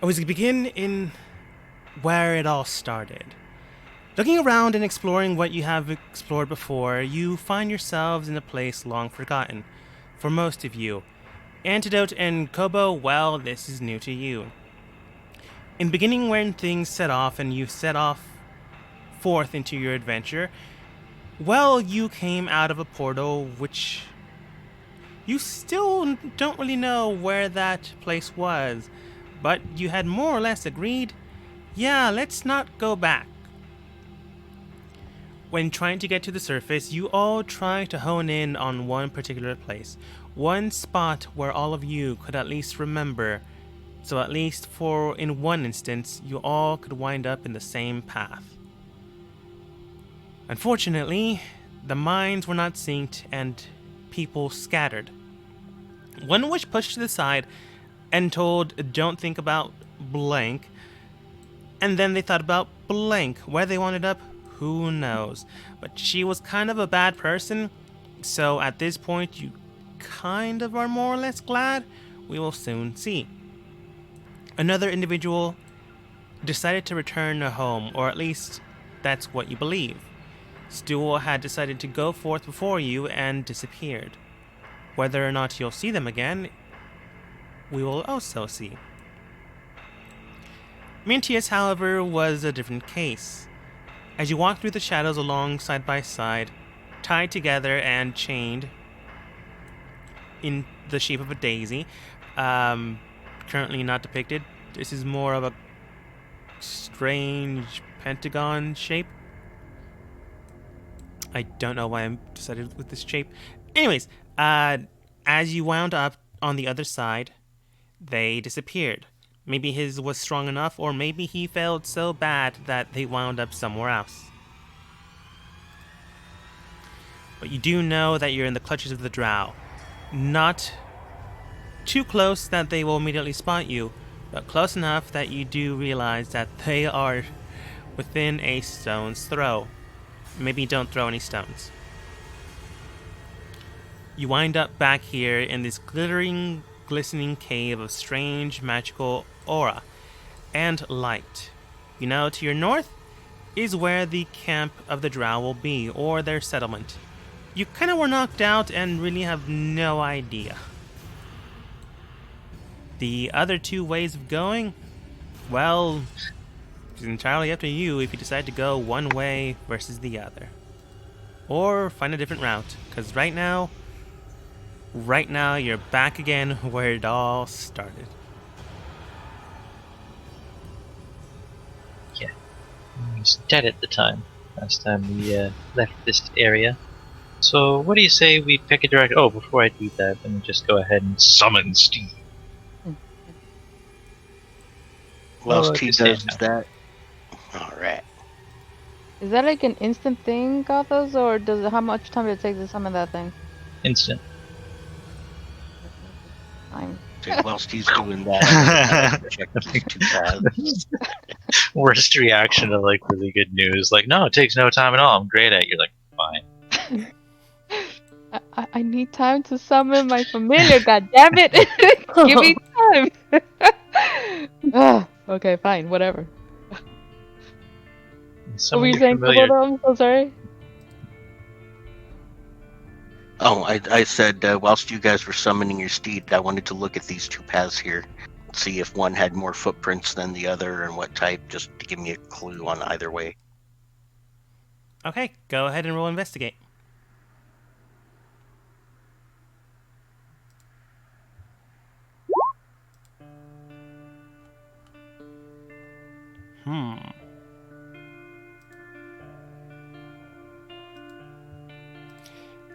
We begin in where it all started. Looking around and exploring what you have explored before, you find yourselves in a place long forgotten. For most of you, Antidote and Kobo, well, this is new to you. In beginning, when things set off and you set off forth into your adventure, well, you came out of a portal which you still don't really know where that place was, but you had more or less agreed, yeah, let's not go back. When trying to get to the surface, you all try to hone in on one particular place, one spot where all of you could at least remember, so at least for in one instance, you all could wind up in the same path. Unfortunately, the minds were not synced and people scattered. One was pushed to the side and told, don't think about blank, and then they thought about blank. Where they wound up, who knows? But she was kind of a bad person, so at this point, you kind of are more or less glad. We will soon see. Another individual decided to return home, or at least that's what you believe. Stuhl had decided to go forth before you and disappeared. Whether or not you'll see them again, we will also see. Mintius, however, was a different case. As you walk through the shadows along side by side, tied together and chained in the shape of a daisy, currently not depicted. This is more of a strange pentagon shape. I don't know why I'm decided with this shape. Anyways, as you wound up on the other side, they disappeared. Maybe his was strong enough, or maybe he failed so bad that they wound up somewhere else. But you do know that you're in the clutches of the drow. Not too close that they will immediately spot you, but close enough that you do realize that they are within a stone's throw. Maybe don't throw any stones. You wind up back here in this glittering, glistening cave of strange, magical aura and light. You know, to your north is where the camp of the drow will be, or their settlement. You kind of were knocked out and really have no idea. The other two ways of going, well, it's entirely up to you if you decide to go one way versus the other. Or find a different route, because right now, you're back again where it all started. Yeah. He was dead at the time, last time we left this area. So what do you say we pick a direction? Oh, before I do that, let me just go ahead and summon Steve. Whilst Oh, he just does saying no. that, all right. Is that like an instant thing, Gothos, or does it, how much time did it take to summon that thing? Instant. Fine. So whilst he's doing that, check these two paths. Worst reaction to like really good news. Like, no, it takes no time at all. I'm great at it. You're like, fine. I need time to summon my familiar, god damn it! Give me time! Okay, fine, whatever. What were Summon you your saying, familiar. Komodo? I'm so sorry. Oh, I said whilst you guys were summoning your steed, I wanted to look at these two paths here, see if one had more footprints than the other and what type, just to give me a clue on either way. Okay, go ahead and roll investigate.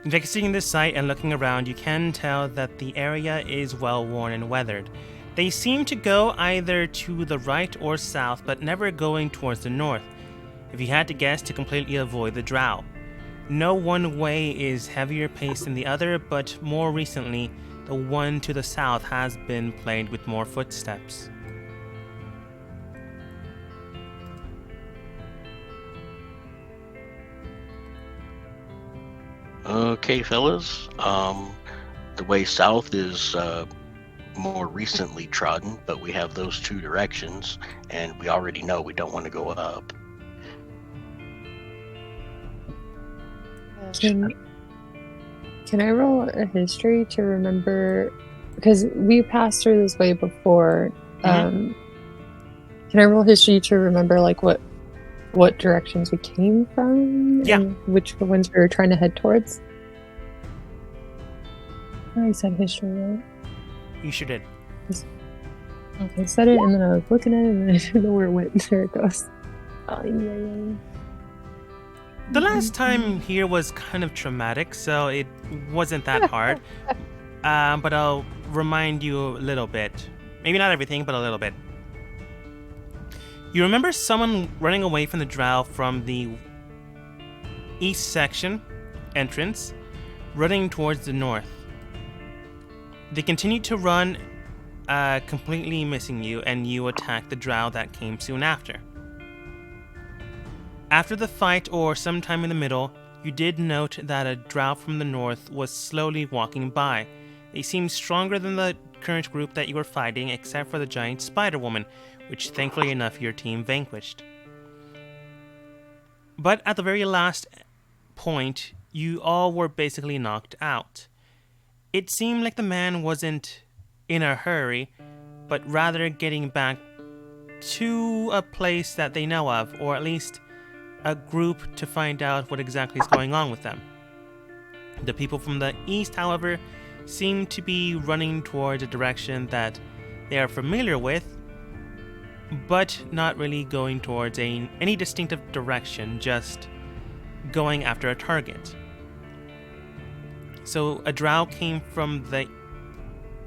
Investigating this site and looking around, you can tell that the area is well worn and weathered. They seem to go either to the right or south, but never going towards the north, if you had to guess to completely avoid the drow. No one way is heavier paced than the other, but more recently, the one to the south has been plagued with more footsteps. Okay, fellas. The way south is more recently trodden, but we have those two directions, and we already know we don't want to go up. Can I roll a history to remember? Because we passed through this way before. Can I roll history to remember like what directions we came from? Yeah. And which ones we were trying to head towards? I already said history, right? You sure did. I said it, and then I was looking at it, and I didn't know where it went. There it goes. Oh, yeah. The last time here was kind of traumatic, so it wasn't that hard. But I'll remind you a little bit. Maybe not everything, but a little bit. You remember someone running away from the drow from the east section entrance, running towards the north. They continued to run, completely missing you, and you attacked the drow that came soon after. After the fight, or sometime in the middle, you did note that a drow from the north was slowly walking by. They seemed stronger than the current group that you were fighting, except for the giant spider woman, which thankfully enough your team vanquished. But at the very last point, you all were basically knocked out. It seemed like the man wasn't in a hurry, but rather getting back to a place that they know of, or at least a group to find out what exactly is going on with them. The people from the east, however, seem to be running towards a direction that they are familiar with, but not really going towards any distinctive direction, just going after a target. So a drow came from the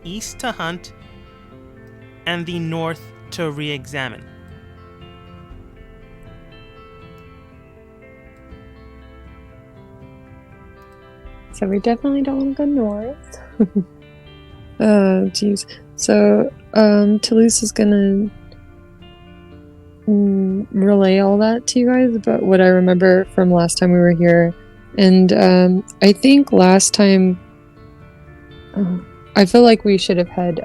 east to hunt, and the north to re-examine. So we definitely don't want to go north. Jeez. So, Toulouse is gonna relay all that to you guys about what I remember from last time we were here. And I think last time, I feel like we should have had,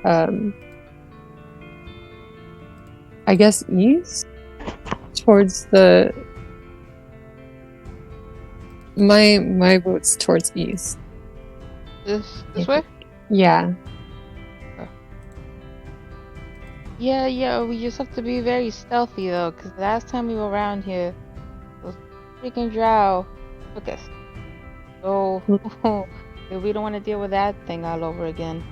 I guess, east towards the. My vote's towards east. This way? Yeah. Yeah, we just have to be very stealthy though, because last time we were around here, those freaking drow took us. So, we don't want to deal with that thing all over again.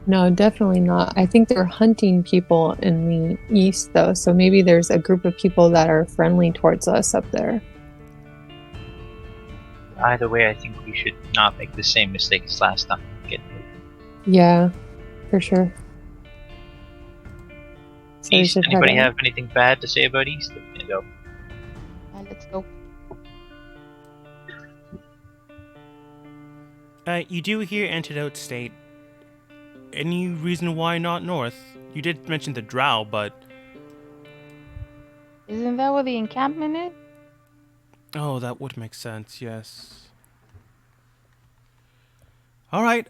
No, definitely not. I think they're hunting people in the east though, so maybe there's a group of people that are friendly towards us up there. Either way, I think we should not make the same mistake as last time. Yeah, for sure. So we East, should head anybody out. have anything bad to say about East? Go. Let's go. You do hear Antidote state, any reason why not north? You did mention the drow, but... Isn't that where the encampment is? Oh, that would make sense, yes. Alright,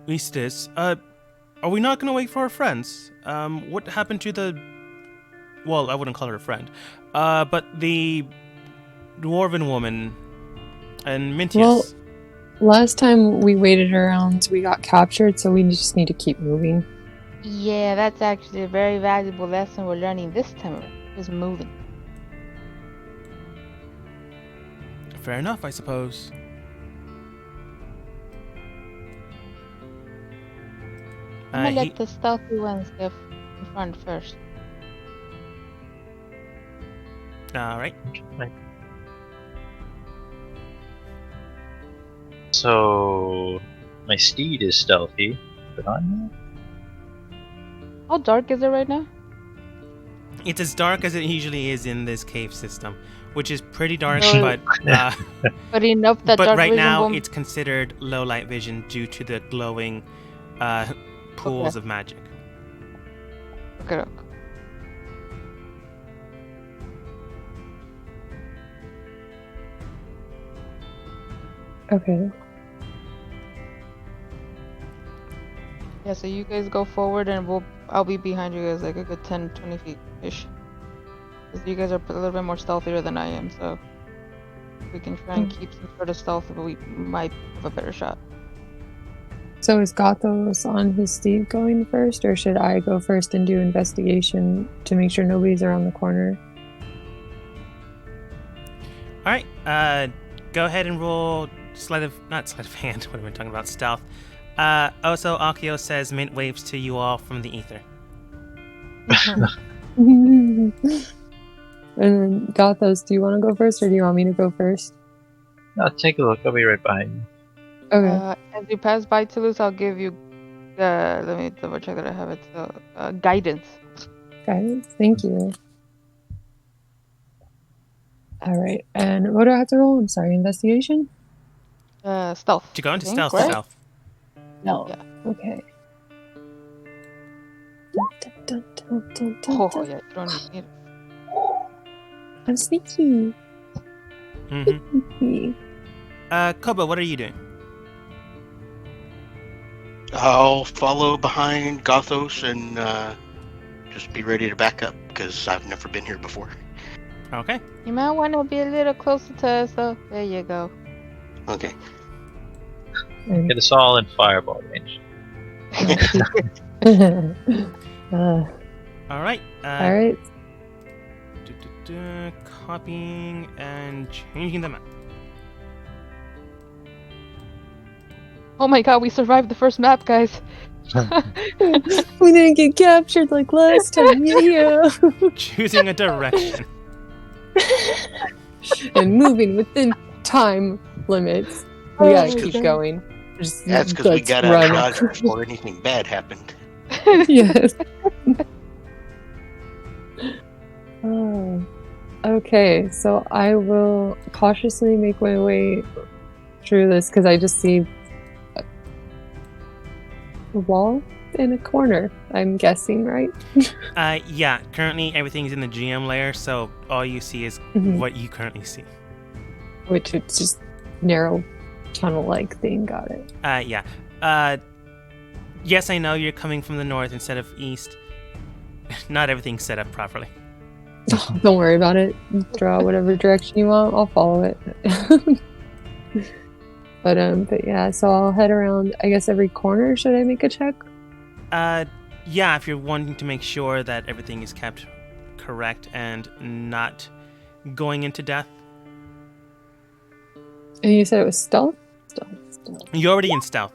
Eastis, are we not gonna wait for our friends? What happened to the... Well, I wouldn't call her a friend. But the dwarven woman and Mintius. Well, last time we waited around, we got captured, so we just need to keep moving. Yeah, that's actually a very valuable lesson we're learning this time around. Is moving. Fair enough, I suppose. I'm gonna let the stealthy ones get in front first. Alright. So, my steed is stealthy, but I'm not. How dark is it right now? It's as dark as it usually is in this cave system, which is pretty dark, No. but But enough that but dark right vision now won't... it's considered low light vision due to the glowing pools Okay. of magic. Okay. Okay. Yeah, so you guys go forward and I'll be behind you guys like a good 10, 20 feet-ish. Because you guys are a little bit more stealthier than I am, so we can try and keep some sort of stealth, but we might have a better shot. So is Gothos on his steed going first, or should I go first and do investigation to make sure nobody's around the corner? All right. Go ahead and roll not sleight of hand. What am I talking about? Stealth. Also, Akio says mint waves to you all from the ether. And then Gothos, do you want to go first, or do you want me to go first? No, take a look. I'll be right behind you. Okay. As you pass by Toulouse, I'll give you. Let me double check that I have it. So, guidance. Guys, thank you. All right, and what do I have to roll? I'm sorry, investigation? Stealth. To go into I think, stealth, right? stealth. No. Yeah. Okay. Oh yeah, you don't need it. I'm sneaky. Mm-hmm. Sneaky. Koba, what are you doing? I'll follow behind Gothos and just be ready to back up because I've never been here before. Okay. You might want to be a little closer to us, though. There you go. Okay. And- Get us all in fireball range. All right. all right. Copying and changing the map. Oh my god, we survived the first map, guys. We didn't get captured like last time, yeah. Choosing a direction. And moving within time limits. We gotta keep going. Just, That's because we let's got out of run. Dodge before anything bad happened. Yes. Oh. Okay, so I will cautiously make my way through this because I just see a wall in a corner. I'm guessing, right? Yeah. Currently, everything's in the GM layer, so all you see is Mhm. what you currently see. Which it's just narrow tunnel-like thing. Got it. Yeah. Yes, I know you're coming from the north instead of east. Not everything's set up properly. Don't worry about it. Draw whatever direction you want. I'll follow it. But yeah. So I'll head around. I guess every corner. Should I make a check? Yeah, if you're wanting to make sure that everything is kept correct and not going into death. And you said it was stealth. Stealth. You're already in stealth.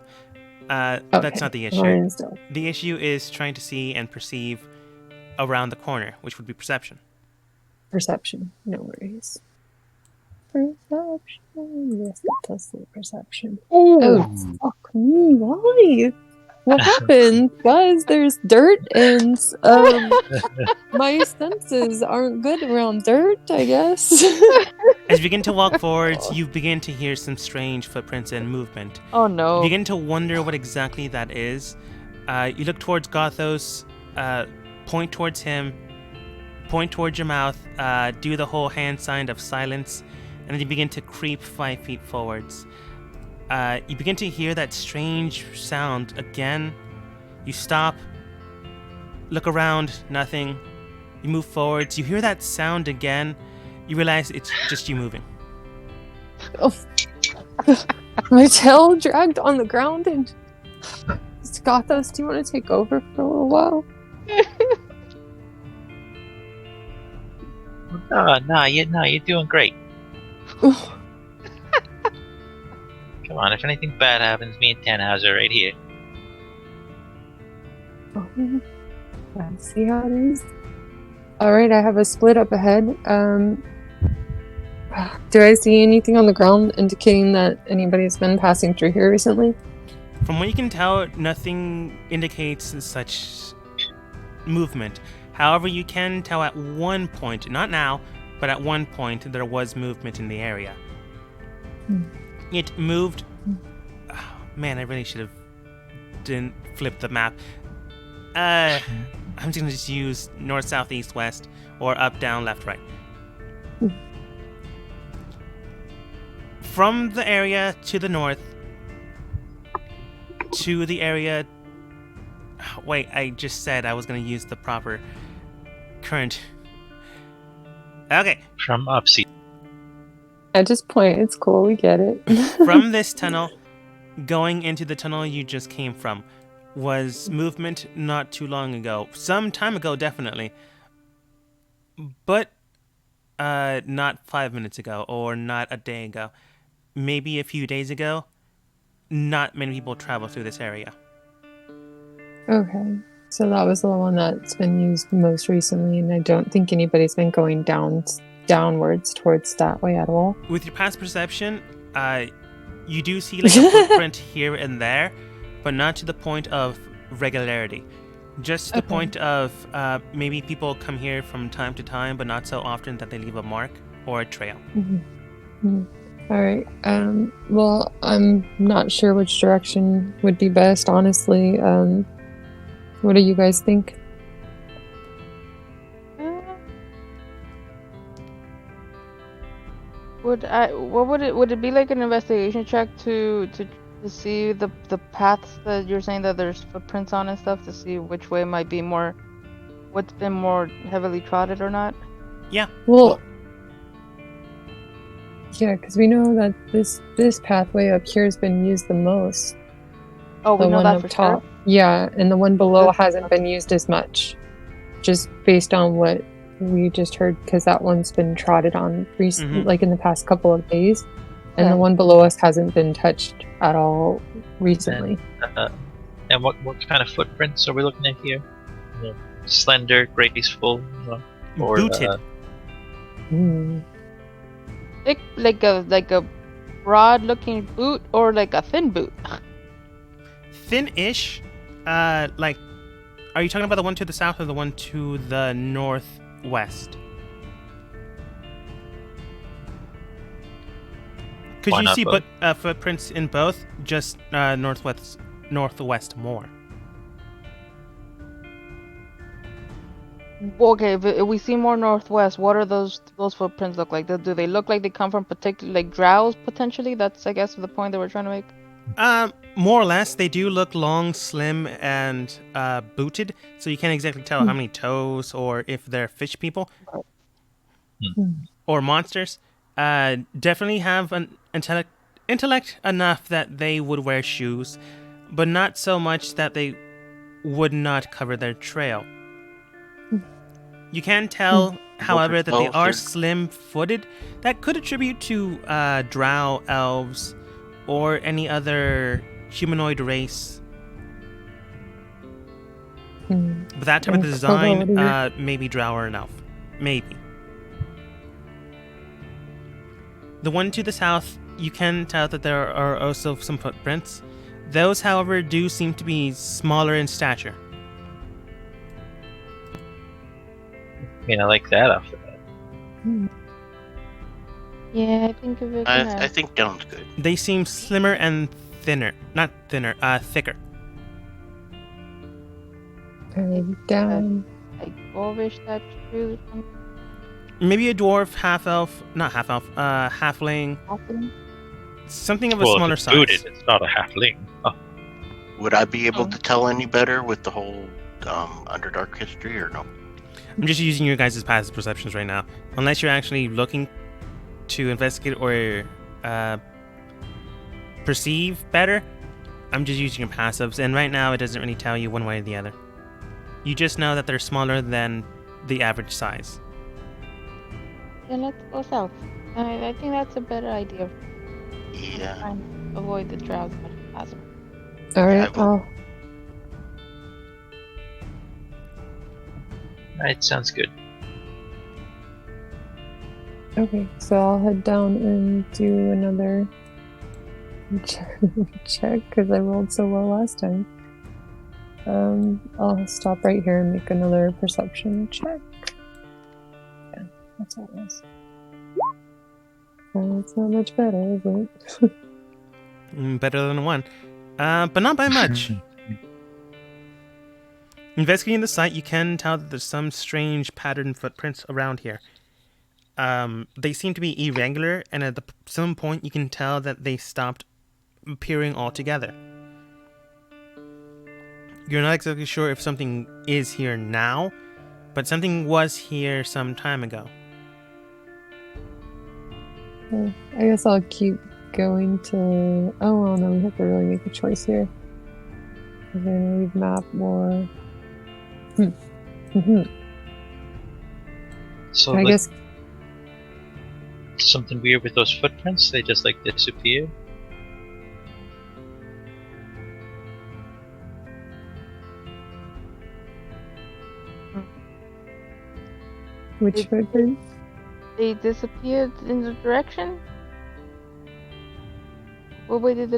That's Okay, not the I'm already issue. in stealth. The issue is trying to see and perceive around the corner, which would be perception. Perception. No worries. Perception. Yes, that's the perception. Oh, fuck me. Why? What happened? Guys, there's dirt and my senses aren't good around dirt, I guess. As you begin to walk forwards, you begin to hear some strange footprints and movement. Oh You no. begin to wonder what exactly that is. You look towards Gothos, point towards him, point towards your mouth, do the whole hand sign of silence, and then you begin to creep 5 feet forwards. You begin to hear that strange sound again. You stop, look around, nothing. You move forwards, you hear that sound again. You realize it's just you moving. My tail dragged on the ground and Gothos, do you want to take over for a little while? No, you're doing great. Come on, if anything bad happens, me and Tannhauser are right here. Let's see how it is. Alright, I have a split up ahead. Do I see anything on the ground indicating that anybody's been passing through here recently? From what you can tell, nothing indicates such movement. However, you can tell at one point, not now, but at one point, there was movement in the area. It moved. Oh, man, I really should have didn't flip the map. I'm just gonna just use north, south, east, west, or up, down, left, right. From the area to the north to the area Wait, I just said I was going to use the proper current. Okay. From Upsy. At this point, it's cool. We get it. From this tunnel, going into the tunnel you just came from, was movement not too long ago. Some time ago, definitely. But not 5 minutes ago, or not a day ago. Maybe a few days ago. Not many people travel through this area. Okay. So that was the one that's been used most recently, and I don't think anybody's been going downwards towards that way at all. With your past perception, you do see like a footprint here and there, but not to the point of regularity. Just to the Okay. point of maybe people come here from time to time, but not so often that they leave a mark or a trail. All right. Well, I'm not sure which direction would be best, honestly. What do you guys think? Would it be like an investigation check to see the paths that you're saying that there's footprints on and stuff, to see which way might be more, what's been more heavily trotted or not? Yeah. Well, yeah, because we know that this pathway up here has been used the most. Oh, we The know one that up for top. sure. Yeah, and the one below That's- hasn't been used as much, just based on what we just heard, because that one's been trotted on Mhm. like in the past couple of days, and Okay. the one below us hasn't been touched at all recently. And what kind of footprints are we looking at here? You know, slender, graceful, or Booted. Thick, like a broad-looking boot, or like a thin boot. Thin-ish. Like, are you talking about the one to the south or the one to the northwest? Because Why you not see both? footprints in both, just northwest more. Okay, if we see more northwest, what are those footprints look like? Do they look like they come from particular, like drows potentially? That's, I guess, the point that we're trying to make. More or less, they do look long, slim, and booted, so you can't exactly tell how many toes or if they're fish people or monsters. Definitely have an intellect enough that they would wear shoes, but not so much that they would not cover their trail. You can tell, however, that they Oh, are they're- slim-footed. That could attribute to drow, elves, or any other humanoid race. But that type of Yeah, design, what maybe drow or an elf. Maybe. The one to the south, you can tell that there are also some footprints. Those, however, do seem to be smaller in stature. I mean, I like that off the bat. Yeah, I think of it. I think down's good. They seem slimmer and thinner. Not thinner, thicker. Down. like dwarvish type shoes or something. Maybe a dwarf, half-elf, not half-elf, halfling. Awesome. Something of a Well, smaller if it's size. booted, it's not a halfling. Oh, Would I be able Oh. to tell any better with the whole Underdark history or no? I'm just using your guys' passive perceptions right now. Unless you're actually looking to investigate or perceive better, I'm just using your passives, and right now it doesn't really tell you one way or the other. You just know that they're smaller than the average size. Then let's go south. I think that's a better idea. Yeah. Try and avoid the drows as much as possible. All Yeah, right. I will- right, sounds good. Okay, so I'll head down and do another check because I rolled so well last time. I'll stop right here and make another perception check. Yeah, that's all it was. It's not much better, is it? Better than one. But not by much. Investigating the site, you can tell that there's some strange patterned footprints around here. They seem to be irregular, and at some point you can tell that they stopped appearing altogether. You're not exactly sure if something is here now, but something was here some time ago. Well, I guess I'll keep going to. Oh well, no, we have to really make a choice here. We're gonna leave map or. So I like, guess. something weird with those footprints. They just like disappear. Which footprint? They disappeared in the direction? What way did they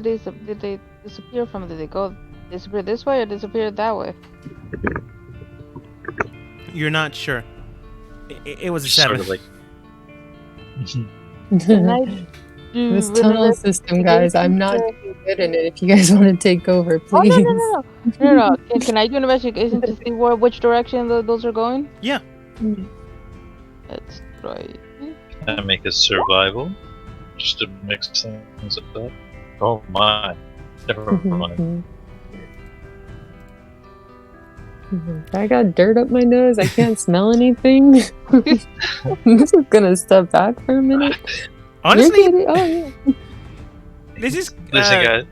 disappear from? Did they go disappear this way or disappear that way? You're not sure. It was a Just sort 7. of like. Can I do This an tunnel system, guys. I'm not investigation too good in it. If you guys want to take over, Oh please. no! Can I do an investigation to see which direction those are going? Yeah. Let's try. Can I make a survival? Just to mix things up. Oh my. Never mind. I got dirt up my nose. I can't smell anything. I'm just gonna step back for a minute. Honestly, You're good. Oh yeah. this is Listen, guys.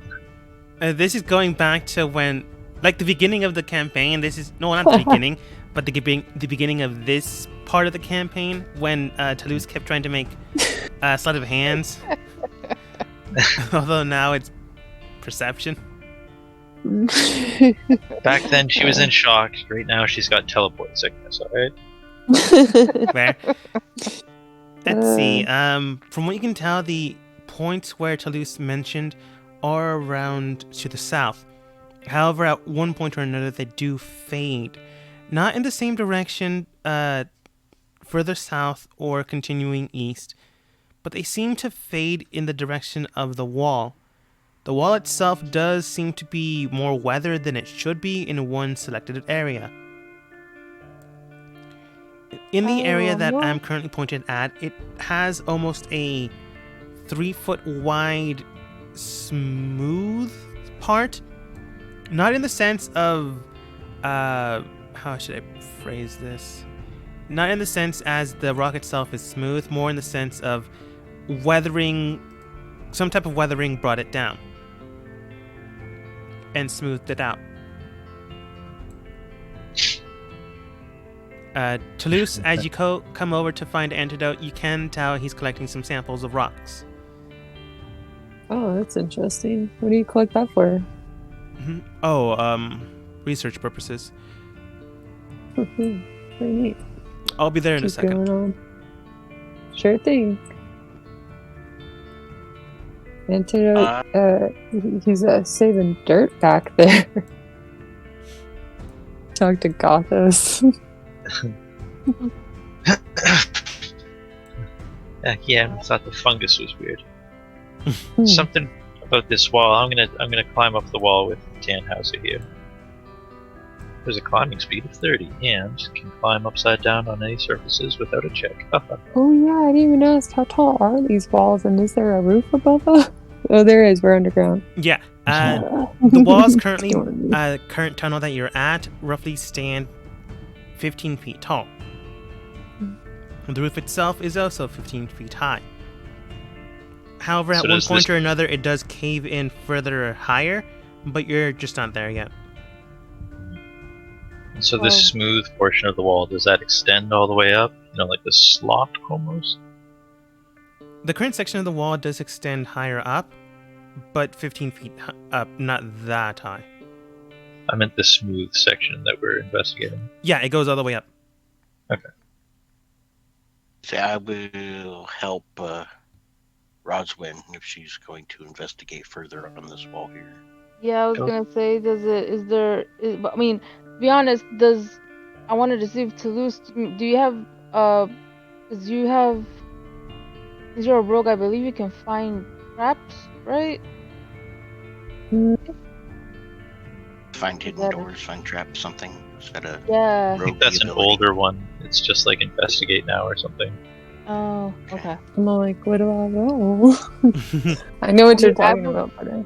this is going back to when, like, the beginning of the campaign. This is not the beginning, but the beginning of this part of the campaign when Toulouse kept trying to make sleight of hands. Although now it's perception. Back then she was in shock. Right now she's got teleport sickness. All right. Where? Let's see. From what you can tell, the points where Toulouse mentioned are around to the south. However, at one point or another, they do fade. Not in the same direction, further south or continuing east, but they seem to fade in the direction of the wall. The wall itself does seem to be more weathered than it should be in one selected area. In the area that I'm currently pointed at, it has almost a 3-foot wide smooth part. Not in the sense of, how should I phrase this? Not in the sense as the rock itself is smooth, more in the sense of weathering, some type of weathering brought it down and smoothed it out. Toulouse, as you come over to find Antidote, you can tell he's collecting some samples of rocks. Oh, that's interesting. What do you collect that for? Oh, research purposes. Very neat. I'll be there in a Keep second. going on. Sure thing. Antidote, he's saving dirt back there. Talk to Gothos. Yeah, I thought the fungus was weird. Something about this wall. I'm gonna climb up the wall with Tannhauser here. There's a climbing speed of 30 and can climb upside down on any surfaces without a check. Oh yeah, I didn't even ask how tall are these walls and is there a roof above us? Oh, there is. We're underground. Yeah. The walls currently, current tunnel that you're at, roughly stand 15 feet tall. The roof itself is also 15 feet high. However, at So one does point this- or another, it does cave in further higher, but you're just not there yet. So this smooth portion of the wall, does that extend all the way up? You know, like the slot almost? The current section of the wall does extend higher up, but 15 feet up, not that high. I meant the smooth section that we're investigating. Yeah, it goes all the way up. So I will help Roswin if she's going to investigate further on this wall here. Yeah, I was Cool. gonna say, I mean, to be honest, I wanted to see if Toulouse, do you have, because you're a rogue, I believe you can find traps, right? Find hidden Yeah. doors, find traps, something. Is that a Yeah. I think rogue that's an ability? older one. It's just like investigate now or something. Oh, okay. I'm all like, what do I know? I know what you're I talking will- about, but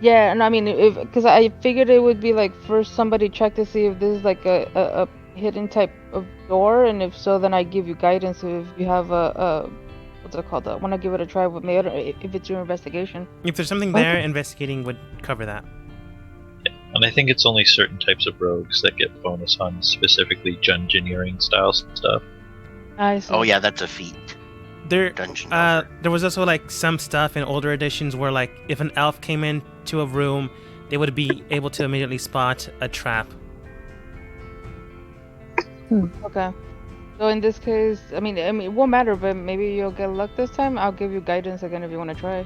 Yeah, and I mean, if because I figured it would be like first somebody check to see if this is like a hidden type of door, and if so, then I give you guidance if you have a what's it called? I want to give it a try with me if it's your investigation. If there's something Okay. there, investigating would cover that. And I think it's only certain types of rogues that get bonus on specifically dungeoneering style stuff. I see. Oh yeah, that's a feat. Dungeon Delver. There was also like some stuff in older editions where like if an elf came into a room, they would be able to immediately spot a trap. Okay. So in this case, I mean, it won't matter, but maybe you'll get luck this time. I'll give you guidance again if you want to try.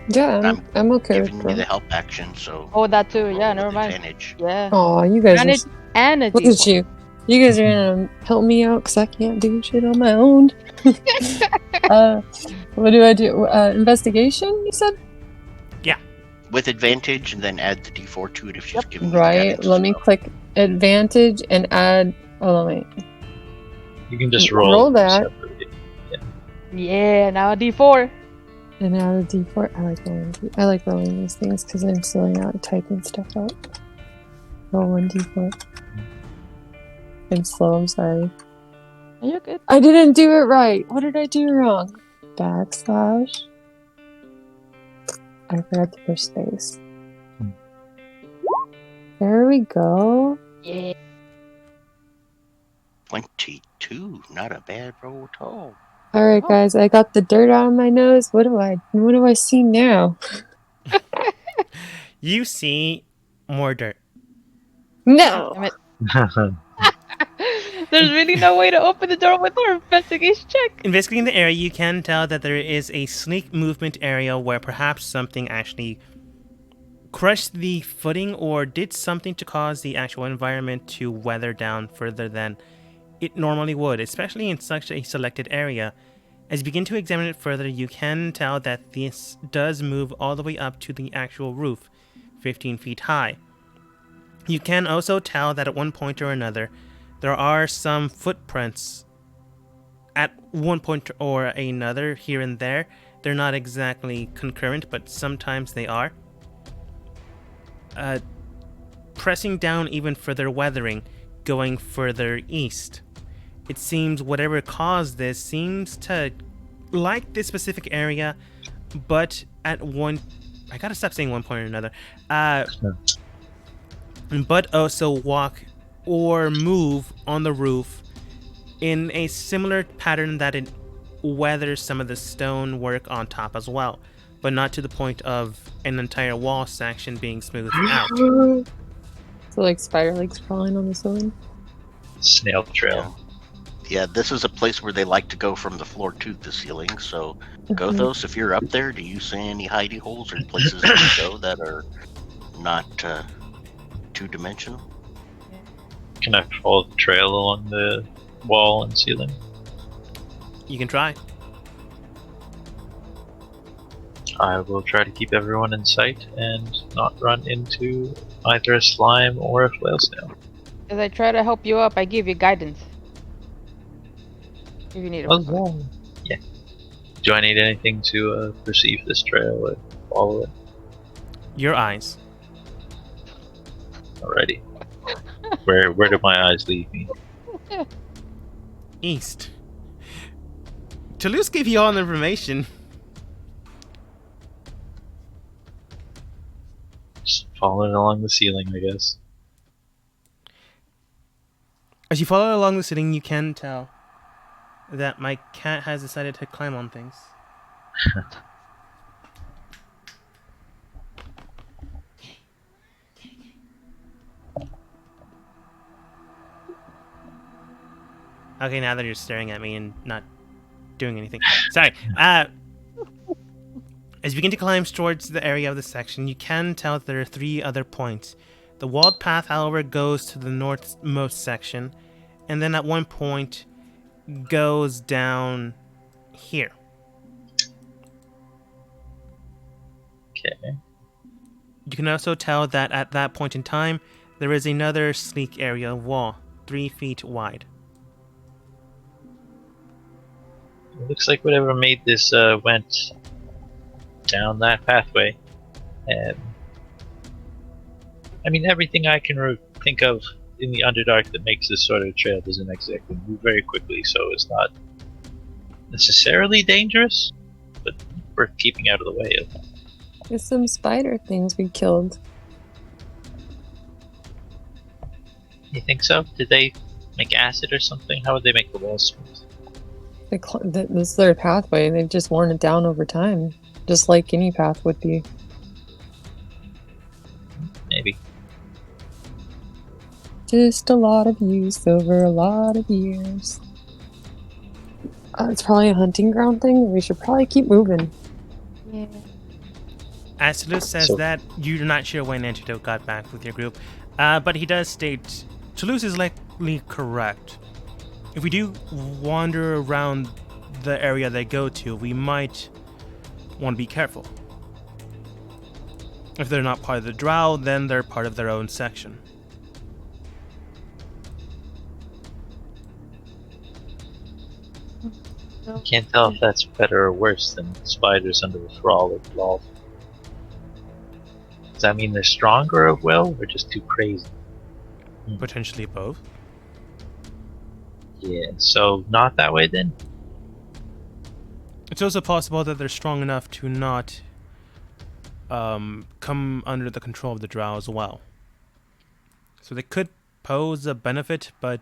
Yeah, I'm okay with Giving you the that. help action, so Oh, that too. roll Yeah, with never mind. advantage. Yeah. Oh, you guys And are. it and a Look at D4. you. You guys are gonna help me out because I can't do shit on my own. What do I do? Investigation, you said? With advantage, and then add the d4 to it if she's Yep. giving you the Right. guidance Let as me well. click advantage and add. Oh, wait. You can just Roll roll that. separately. Yeah, now a D4. And add a d4. I like rolling these things because I'm silly out typing stuff out. Roll 1d4. I'm slow, I'm sorry. You're good. I didn't do it right. What did I do wrong? Backslash. I forgot to push space. There we go. Yeah. 22, not a bad roll at all. All right, Oh. guys. I got the dirt out of my nose. What do I see now? You see more dirt. No. Damn it. There's really no way to open the door with our investigation check. Investigating the area, you can tell that there is a sneak movement area where perhaps something actually crushed the footing or did something to cause the actual environment to weather down further than it normally would, especially in such a selected area. As you begin to examine it further, you can tell that this does move all the way up to the actual roof, 15 feet high. You can also tell that at one point or another, there are some footprints at one point or another here and there. They're not exactly concurrent, but sometimes they are. Pressing down even further, weathering, going further east. It seems whatever caused this seems to like this specific area, but at one... I gotta stop saying one point or another. But also walk or move on the roof in a similar pattern that it weathers some of the stone work on top as well, but not to the point of an entire wall section being smoothed out. So like spider legs crawling on the ceiling. Snail trail. Yeah, this is a place where they like to go from the floor to the ceiling, so Gothos, if you're up there, do you see any hidey holes or places to go that are not two-dimensional? Can I follow the trail along the wall and ceiling? You can try. I will try to keep everyone in sight and not run into either a slime or a flail snail. As I try to help you up, I give you guidance. If you need it. Yeah. Do I need anything to perceive this trail or follow it? Your eyes. Alrighty. Where do my eyes lead me? East. Toulouse gave you all the information. Just following along the ceiling, I guess. As you follow along the ceiling, you can tell that my cat has decided to climb on things. Okay, now that you're staring at me and not doing anything. Sorry. As you begin to climb towards the area of the section, you can tell that there are 3 other points. The walled path, however, goes to the northmost section, and then at one point goes down here. Okay. You can also tell that at that point in time, there is another sleek area wall, 3 feet wide. It looks like whatever made this went down that pathway. And I mean, everything I can think of in the Underdark that makes this sort of trail doesn't exactly move very quickly, so it's not necessarily dangerous, but worth keeping out of the way of. There's some spider things we killed. You think so? Did they make acid or something? How would they make the walls smooth? This is their pathway. They've just worn it down over time, just like any path would be. Maybe. Just a lot of use over a lot of years. It's probably a hunting ground thing. We should probably keep moving. Yeah. Acidus says So- that you're not sure when Antidote got back with your group, but he does state Toulouse is likely correct. If we do wander around the area they go to, we might want to be careful. If they're not part of the Drow, then they're part of their own section. So, Can't tell if that's better or worse than spiders under the thrall of Lolth. Does that mean they're stronger of will, or just too crazy? Potentially both. Yeah, so not that way then? It's also possible that they're strong enough to not come under the control of the Drow as well. So they could pose a benefit, but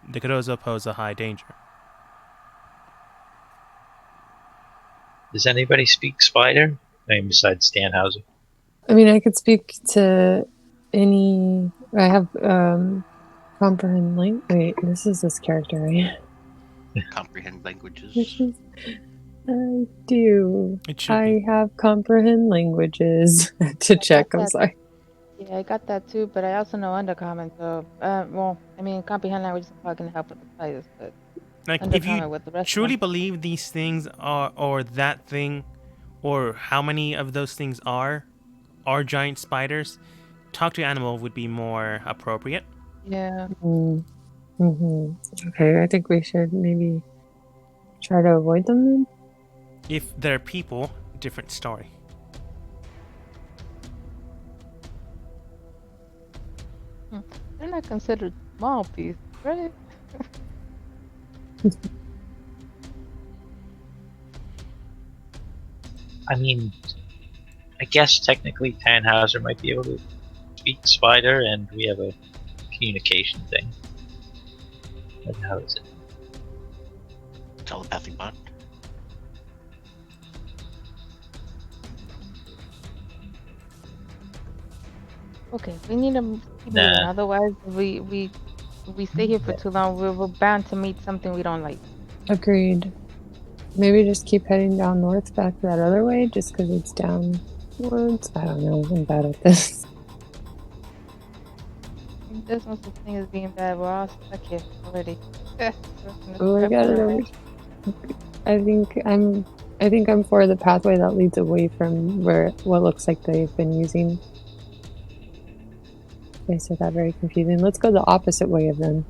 they could also pose a high danger. Does anybody speak spider? I mean, besides Stanhauser. I mean, I could speak to any. I have comprehend language. Wait, this is this character, right? Comprehend languages. Which is, I do. It should I be. have comprehend languages to check. I'm that. sorry. Yeah, I got that too, but I also know undercommon, so well, I mean, comprehend language is probably gonna help with the players, but Like, if undercommon you with the rest. truly of believe these things are, or that thing, or how many of those things are giant spiders, talk to animal would be more appropriate. them. Yeah. Mm-hmm. Okay, I think we should maybe try to avoid them then. If they're people, different story. They're not considered small piece, right? I mean, I guess technically Tannhauser might be able to speak spider, and we have a communication thing. But how is it? Telepathic bond. Okay, we need to keep Nah. moving. Otherwise, we stay here for too long. We're bound to meet something we don't like. Agreed. Maybe just keep heading down north back that other way, just because it's downwards. I don't know. I'm bad at this. There's no such thing as being bad. We're all stuck here already. Oh, I got it over. I think I'm for the pathway that leads away from what looks like they've been using. I said that very confusing. Let's go the opposite way of them.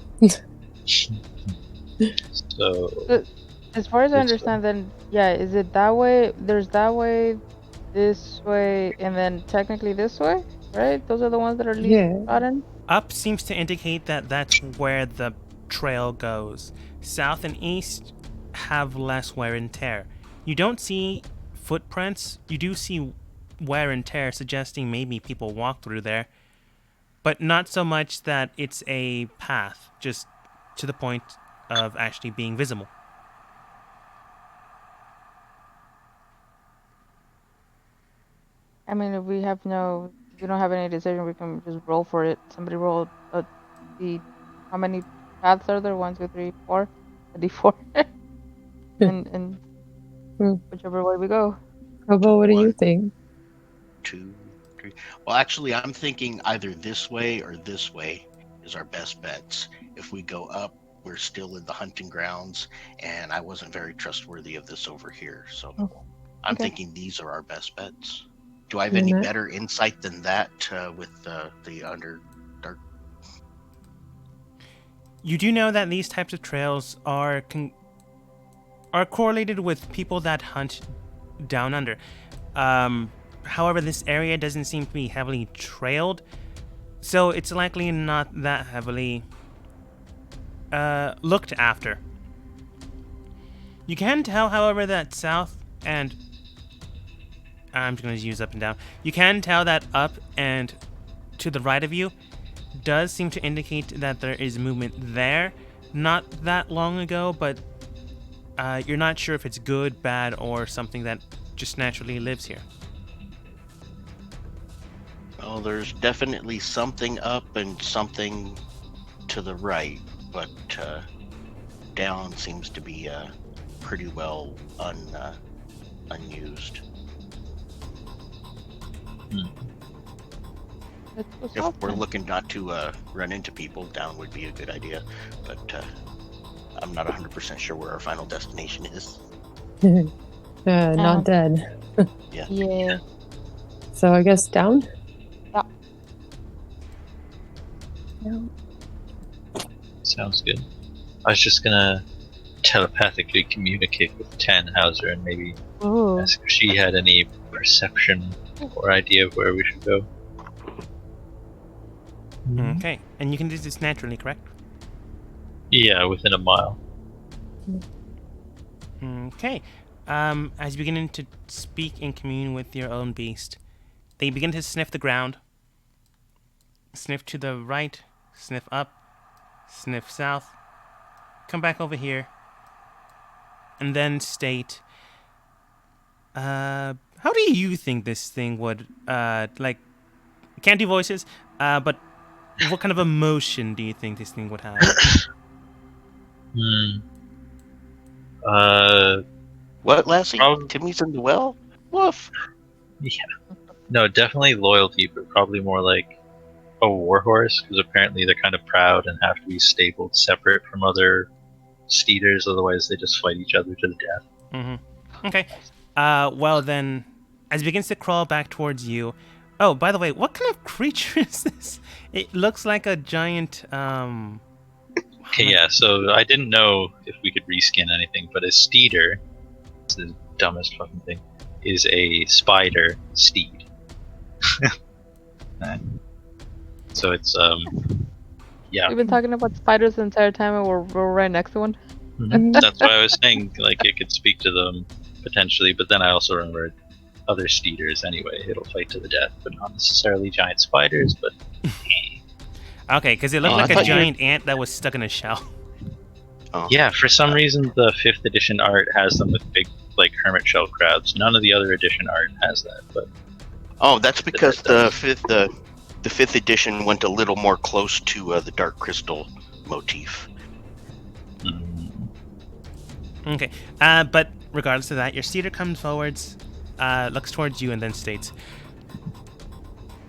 So, As far as I This way. understand, then yeah, is it that way? There's that way, this way, and then technically this way, right? Those are the ones that are least Yeah. trodden. Up seems to indicate that that's where the trail goes. South and east have less wear and tear. You don't see footprints. You do see wear and tear, suggesting maybe people walk through there, but not so much that it's a path, just to the point of actually being visible. I mean, if we don't have any decision, we can just roll for it. Somebody roll how many paths are there? 1, 2, 3, 4, a D4, and Hmm. whichever way we go. Robo, what do you One. think? 2, 3. Well, actually, I'm thinking either this way or this way is our best bets. If we go up, we're still in the hunting grounds, and I wasn't very trustworthy of this over here. So Okay. I'm Okay. thinking these are our best bets. Do I have You're any not- better insight than that with the Underdark? You do know that these types of trails are correlated with people that hunt down under. However, this area doesn't seem to be heavily trailed. So it's likely not that heavily looked after. You can tell, however, that south and... I'm just going to use up and down. You can tell that up and to the right of you does seem to indicate that there is movement there. Not that long ago, but you're not sure if it's good, bad, or something that just naturally lives here. Well, there's definitely something up and something to the right, but down seems to be pretty well unused. If we're looking not to run into people, down would be a good idea, but I'm not 100% sure where our final destination is. Not dead. Yeah. So I guess down? Yeah. No. Sounds good. I was just gonna telepathically communicate with Tannhauser and maybe Ooh. ask if she had any perception or idea of where we should go. Okay, and you can do this naturally, correct? Yeah, within a mile. Okay. As you begin to speak and commune with your own beast, they begin to sniff the ground. Sniff to the right, sniff up, sniff south, come back over here, and then state, how do you think this thing would, can't do voices, but what kind of emotion do you think this thing would have? What, Lassie? Probably- Timmy's in the well? Woof. Yeah. No, definitely loyalty, but probably more like a warhorse, because apparently they're kind of proud and have to be stabled separate from other steeders, otherwise they just fight each other to the death. Mm-hmm. Okay. Well then, as it begins to crawl back towards you... Oh, by the way, what kind of creature is this? It looks like a giant, Okay, yeah, so I didn't know if we could reskin anything, but a steeder, it's the dumbest fucking thing, is a spider steed. So it's, yeah. We've been talking about spiders the entire time and we're right next to one. That's why I was saying, like, it could speak to them potentially, but then I also remembered other steeders anyway. It'll fight to the death, but not necessarily giant spiders, but... Okay, because it looked Oh, I like a thought you were- giant ant that was stuck in a shell. Oh. Yeah, for some reason the 5th edition art has them with big, like, hermit shell crabs. None of the other edition art has that, but... Oh, that's because the fifth edition went a little more close to the Dark Crystal motif. Okay, but regardless of that, your steeder comes forwards, looks towards you, and then states,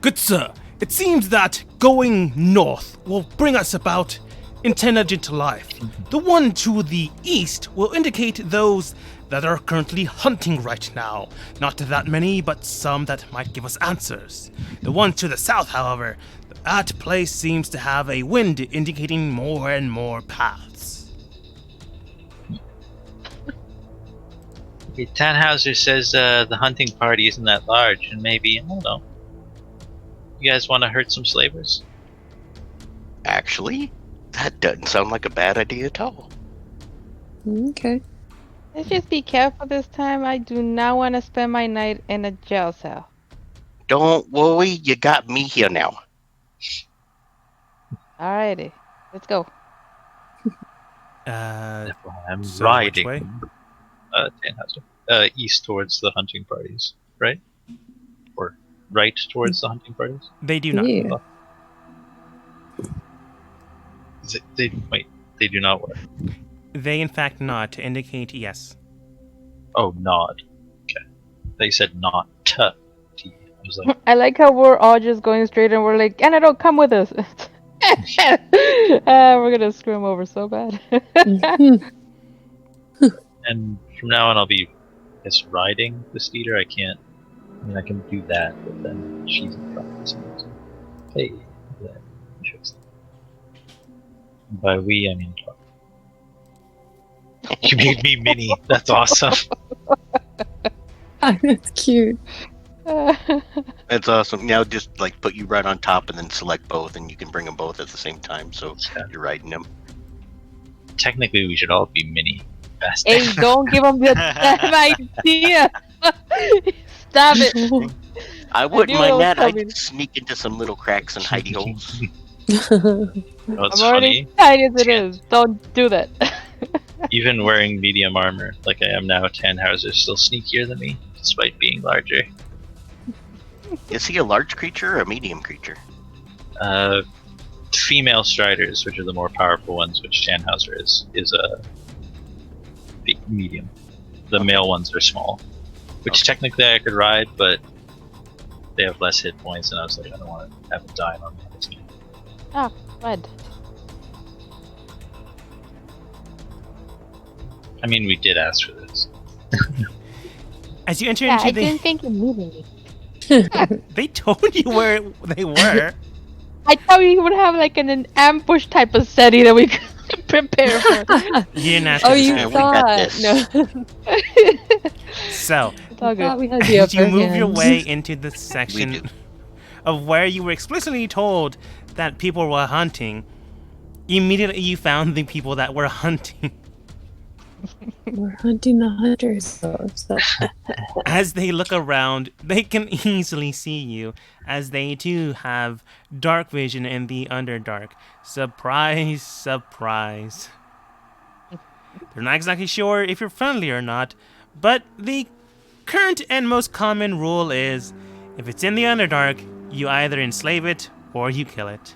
"Good sir, it seems that going north will bring us about intelligent life. The one to the east will indicate those that are currently hunting right now. Not that many, but some that might give us answers. The one to the south, however, that place seems to have a wind indicating more and more paths." Okay, Tannhauser says the hunting party isn't that large, and maybe, I don't know, you guys want to hurt some slavers? Actually, that doesn't sound like a bad idea at all. Okay. Let's just be careful this time. I do not want to spend my night in a jail cell. Don't worry, you got me here now. Alrighty, let's go. Uh, I'm So which way? riding. Tannhauser. East towards the hunting parties, right? Or right towards the hunting parties? they do not. Yeah. They do not what? They, in fact, nod to indicate yes. Oh, nod. Okay. They said not to. I was like, I like how we're all just going straight and we're like, Anado, come with us. We're gonna screw him over so bad. and from now on I'll be, I guess, riding the steeder. I mean, I can do that, but then she's in front of me. So, hey, look at that. Interesting. By we, I mean dog. You made me mini. That's awesome. That's cute. That's awesome. Now just like put you right on top and then select both, and you can bring them both at the same time. So Yeah. you're riding them. Technically, we should all be mini fast. Hey, don't give him the damn idea. Stop it. I wouldn't knew it mind was that. coming. I'd sneak into some little cracks and hidey holes. What's I'm already funny? tiny as it is. Don't do that. Even wearing medium armor, like I am now, Tannhauser's still sneakier than me, despite being larger. Is he a large creature or a medium creature? Female striders, which are the more powerful ones, which Tannhauser is a medium. The male ones are small, which technically I could ride, but they have less hit points, and I was like, I don't want to have them die on me. What? I mean, we did ask for this. As you enter Yeah, into I the, didn't think you needed me. they told you where they were. I thought we would have like an ambush type of setting that we could prepare for. You're not. Oh, you Yeah, we got thought. this. No. So, It's all I thought good. we had the as you upper move your hand. way into the We do. section of where you were explicitly told that people were hunting, immediately you found the people that were hunting. We're hunting the hunters, though. So. As they look around, they can easily see you, as they too have dark vision in the Underdark. Surprise, surprise. They're not exactly sure if you're friendly or not, but the current and most common rule is, if it's in the Underdark, you either enslave it or you kill it.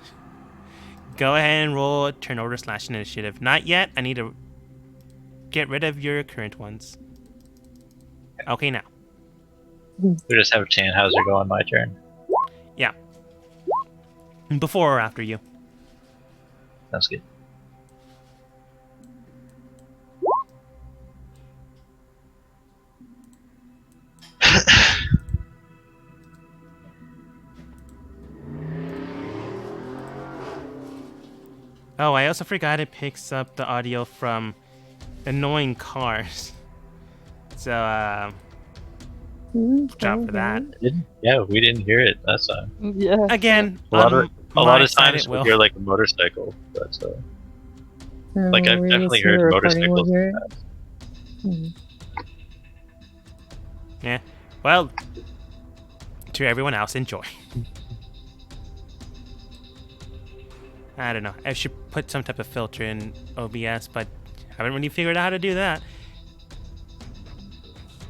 Go ahead and roll turn order / initiative. Not yet, I need to get rid of your current ones. Okay, now. We just have Tannhauser go on my turn. Before or after you. That's good. Oh, I also forgot it picks up the audio from annoying cars. So, job for that. Yeah, we didn't hear it last time. Yeah. Again, A lot on of my side times it we will. hear like a motorcycle, but like, I've definitely heard motorcycles. Well, to everyone else, enjoy. I don't know. I should put some type of filter in OBS, but haven't really figured out how to do that.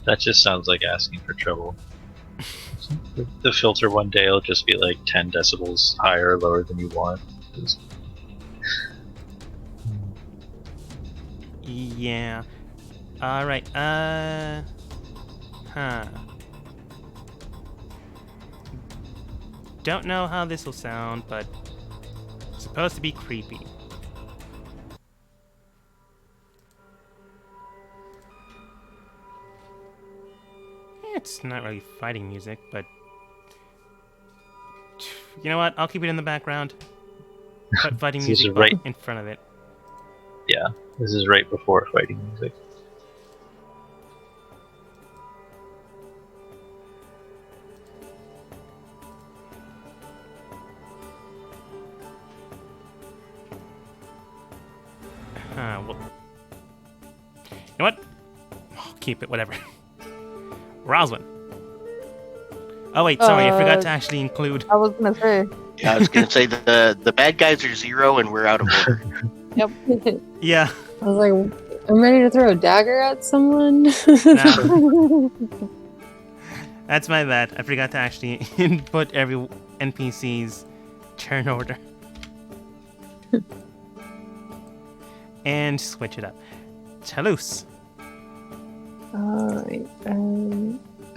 That just sounds like asking for trouble. The filter one day will just be like 10 decibels higher or lower than you want. Yeah. Alright, Don't know how this will sound, but it's supposed to be creepy. It's not really fighting music, but you know what? I'll keep it in the background. Put fighting This is music right- in front of it. Yeah, this is right before fighting music. Well, you know what? I'll keep it, whatever. Roslyn. Oh wait, sorry, I forgot to actually include. I was gonna say. Yeah, I was gonna say the bad guys are 0 and we're out of order. Yeah, I was like, I'm ready to throw a dagger at someone. that's my bad. I forgot to actually input every NPC's turn order. And switch it up. Toulouse. I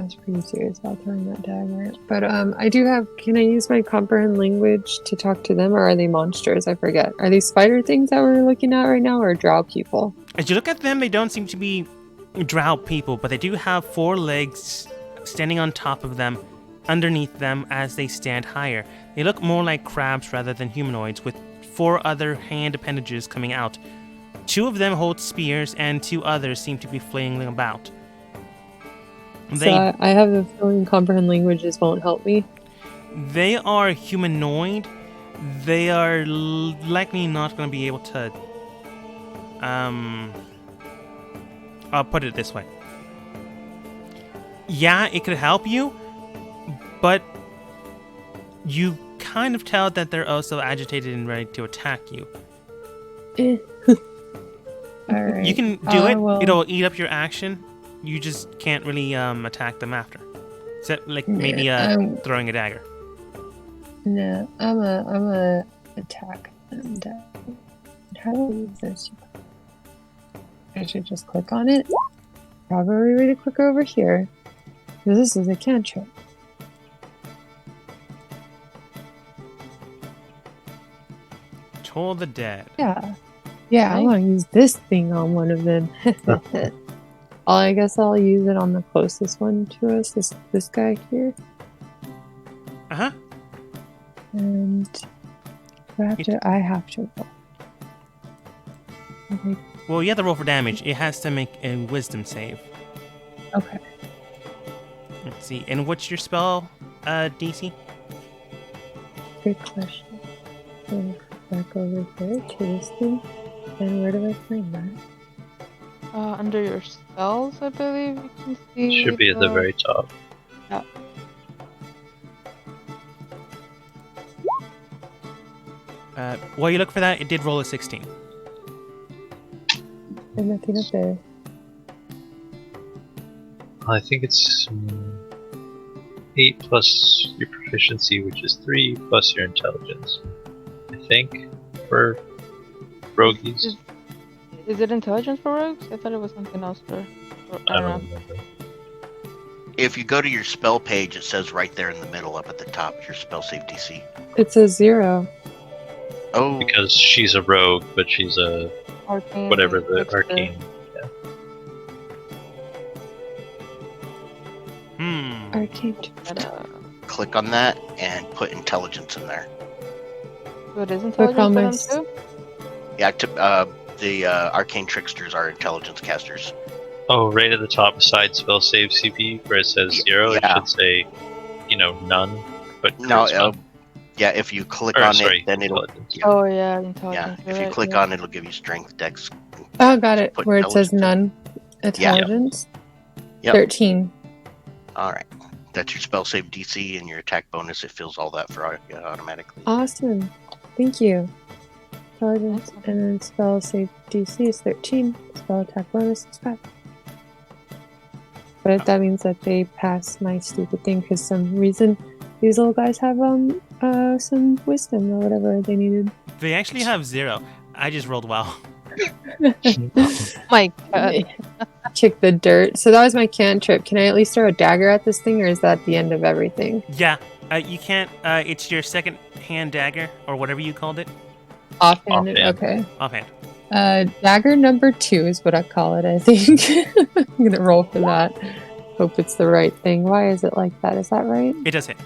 was pretty serious about throwing that dagger. But I do have. Can I use my comprehend language to talk to them, or are they monsters? I forget. Are they spider things that we're looking at right now, or drow people? As you look at them, they don't seem to be drow people, but they do have 4 legs standing on top of them, underneath them as they stand higher. They look more like crabs rather than humanoids, with 4 other hand appendages coming out. 2 of them hold spears, and 2 others seem to be flailing about. They I have a feeling comprehend languages won't help me. they are humanoid. They are likely not going to be able to. I'll put it this way. Yeah, it could help you, but you kind of tell that they're also agitated and ready to attack you. Alright. You can do it. Well, It'll eat up your action. You just can't really attack them after. Except like maybe throwing a dagger. no, I'm a attack them. How do I use this? I should just click on it. Probably ready to click over here. This is a cantrip. Toll the dead. Yeah. Yeah, I want to use this thing on one of them. I guess I'll use it on the closest one to us, this guy here. Uh-huh. And I have to roll. Okay. Well, you have to roll for damage. It has to make a wisdom save. Okay. Let's see. And what's your spell, DC? Good question. So back over here to this thing. And where do I find that? Under your spells, I believe you can see. Should be at the very top. Yeah. While you look for that, it did roll a 16. There's nothing up there. I think it's 8 plus your proficiency, which is 3 plus your intelligence. I think for rogues. Is it intelligence for rogues? I thought it was something else for. I don't remember. If you go to your spell page, it says right there in the middle, up at the top, your spell save DC. It says 0. Oh, Because she's a rogue, but she's a Arcane. whatever the Trickster. arcane. Arcane. But, click on that and put intelligence in there. so it is Click on intelligence for them my too? Yeah, the arcane tricksters are intelligence casters. Oh, right at the top beside spell save CP, where it says 0, it Yeah. should say, none. But No, charisma. yeah, if you click Or, on sorry, it, then it'll. intelligence. Yeah, Oh yeah, yeah. intelligence. If you click on it, it'll give you strength, dex. Oh, got it. Put Where it says intelligence none. Intelligence. Yep. 13. All right, that's your spell save DC and your attack bonus. It fills all that for you automatically. Awesome. Thank you. Intelligence and then spell save DC is 13. Spell attack bonus is 5. But that means that they pass my stupid thing because some reason these little guys have some wisdom or whatever they needed. They actually have 0. I just rolled well. My God. Kick the dirt. So that was my cantrip. Can I at least throw a dagger at this thing, or is that the end of everything? Yeah, you can't. It's your second hand dagger, or whatever you called it. Offhanded? Offhand. Okay. Offhand. Dagger number 2 is what I call it, I think. I'm gonna roll for that. Hope it's the right thing. Why is it like that? Is that right? It does hit.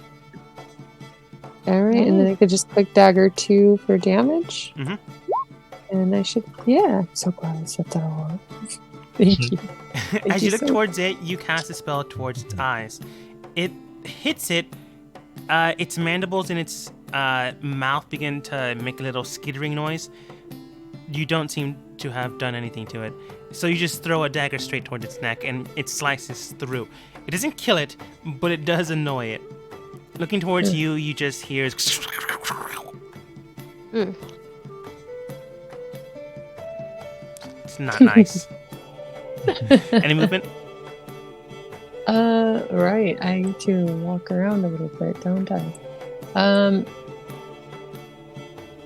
Alright, and then I could just click dagger 2 for damage. Mhm. And I should, yeah, I'm so glad I set that all up. Thank you. As you you look so towards it, you cast a spell towards its eyes. It hits it. Its mandibles and its mouth begin to make a little skittering noise. You don't seem to have done anything to it. So you just throw a dagger straight towards its neck, and it slices through. It doesn't kill it, but it does annoy it. Looking towards you, you just hear... Ugh. It's not nice. Any movement? Right. I need to walk around a little bit, don't I?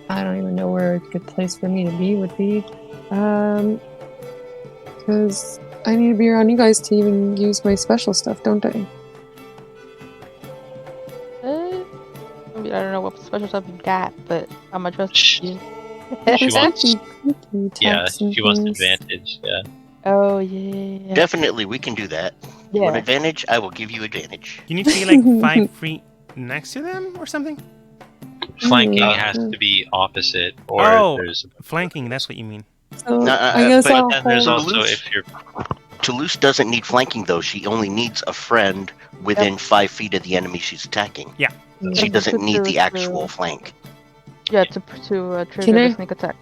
I don't even know where a good place for me to be would be. Because I need to be around you guys to even use my special stuff, don't I? I mean, I don't know what special stuff you got, but I'm gonna trust you. She wants- Cookie Yeah, attacks and she wants things. advantage, yeah. Oh yeah. Definitely, we can do that. You want Yeah. advantage? I will give you advantage. You need to be like 5 feet next to them or something? Flanking Mm. has to be opposite, or Oh. there's... Flanking, that's what you mean. So No, I guess but I'll But then there's hold- also, Loose. if you're Toulouse doesn't need flanking though. She only needs a friend within 5 feet of the enemy she's attacking. Yeah. She Yep. doesn't need the To- actual flank. Yeah, to trigger Can I- the sneak attack.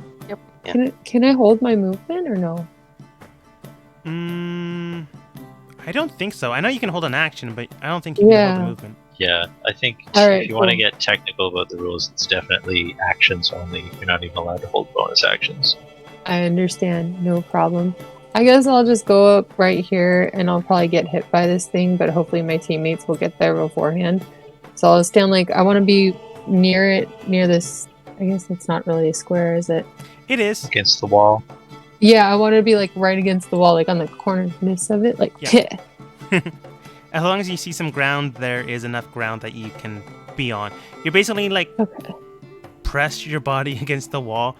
Can I hold my movement or no? I don't think so. I know you can hold an action, but I don't think you can hold Yeah. a movement. Yeah, I think All right, if you want to cool. get technical about the rules, it's definitely actions only. You're not even allowed to hold bonus actions. I understand. No problem. I guess I'll just go up right here and I'll probably get hit by this thing, but hopefully my teammates will get there beforehand. So I'll stand like I want to be near it, near this. I guess it's not really a square, is it? It is. Against the wall. Yeah, I want to be like right against the wall, like on the cornerness of it. Like, Yeah. As long as you see some ground, there is enough ground that you can be on. You're basically like okay. press your body against the wall.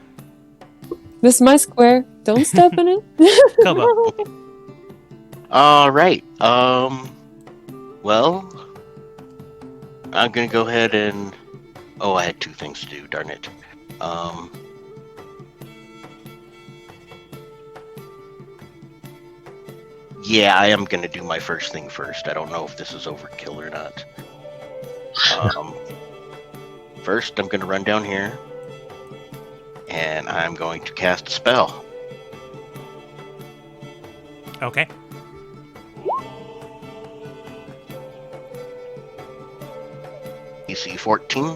This is my square. Don't step in it. Kobo. All right. Well, I'm gonna go ahead and. Oh, I had 2 things to do. Darn it. Yeah, I am gonna do my first thing first. I don't know if this is overkill or not. First, I'm gonna run down here, and I'm going to cast a spell. Okay. AC 14,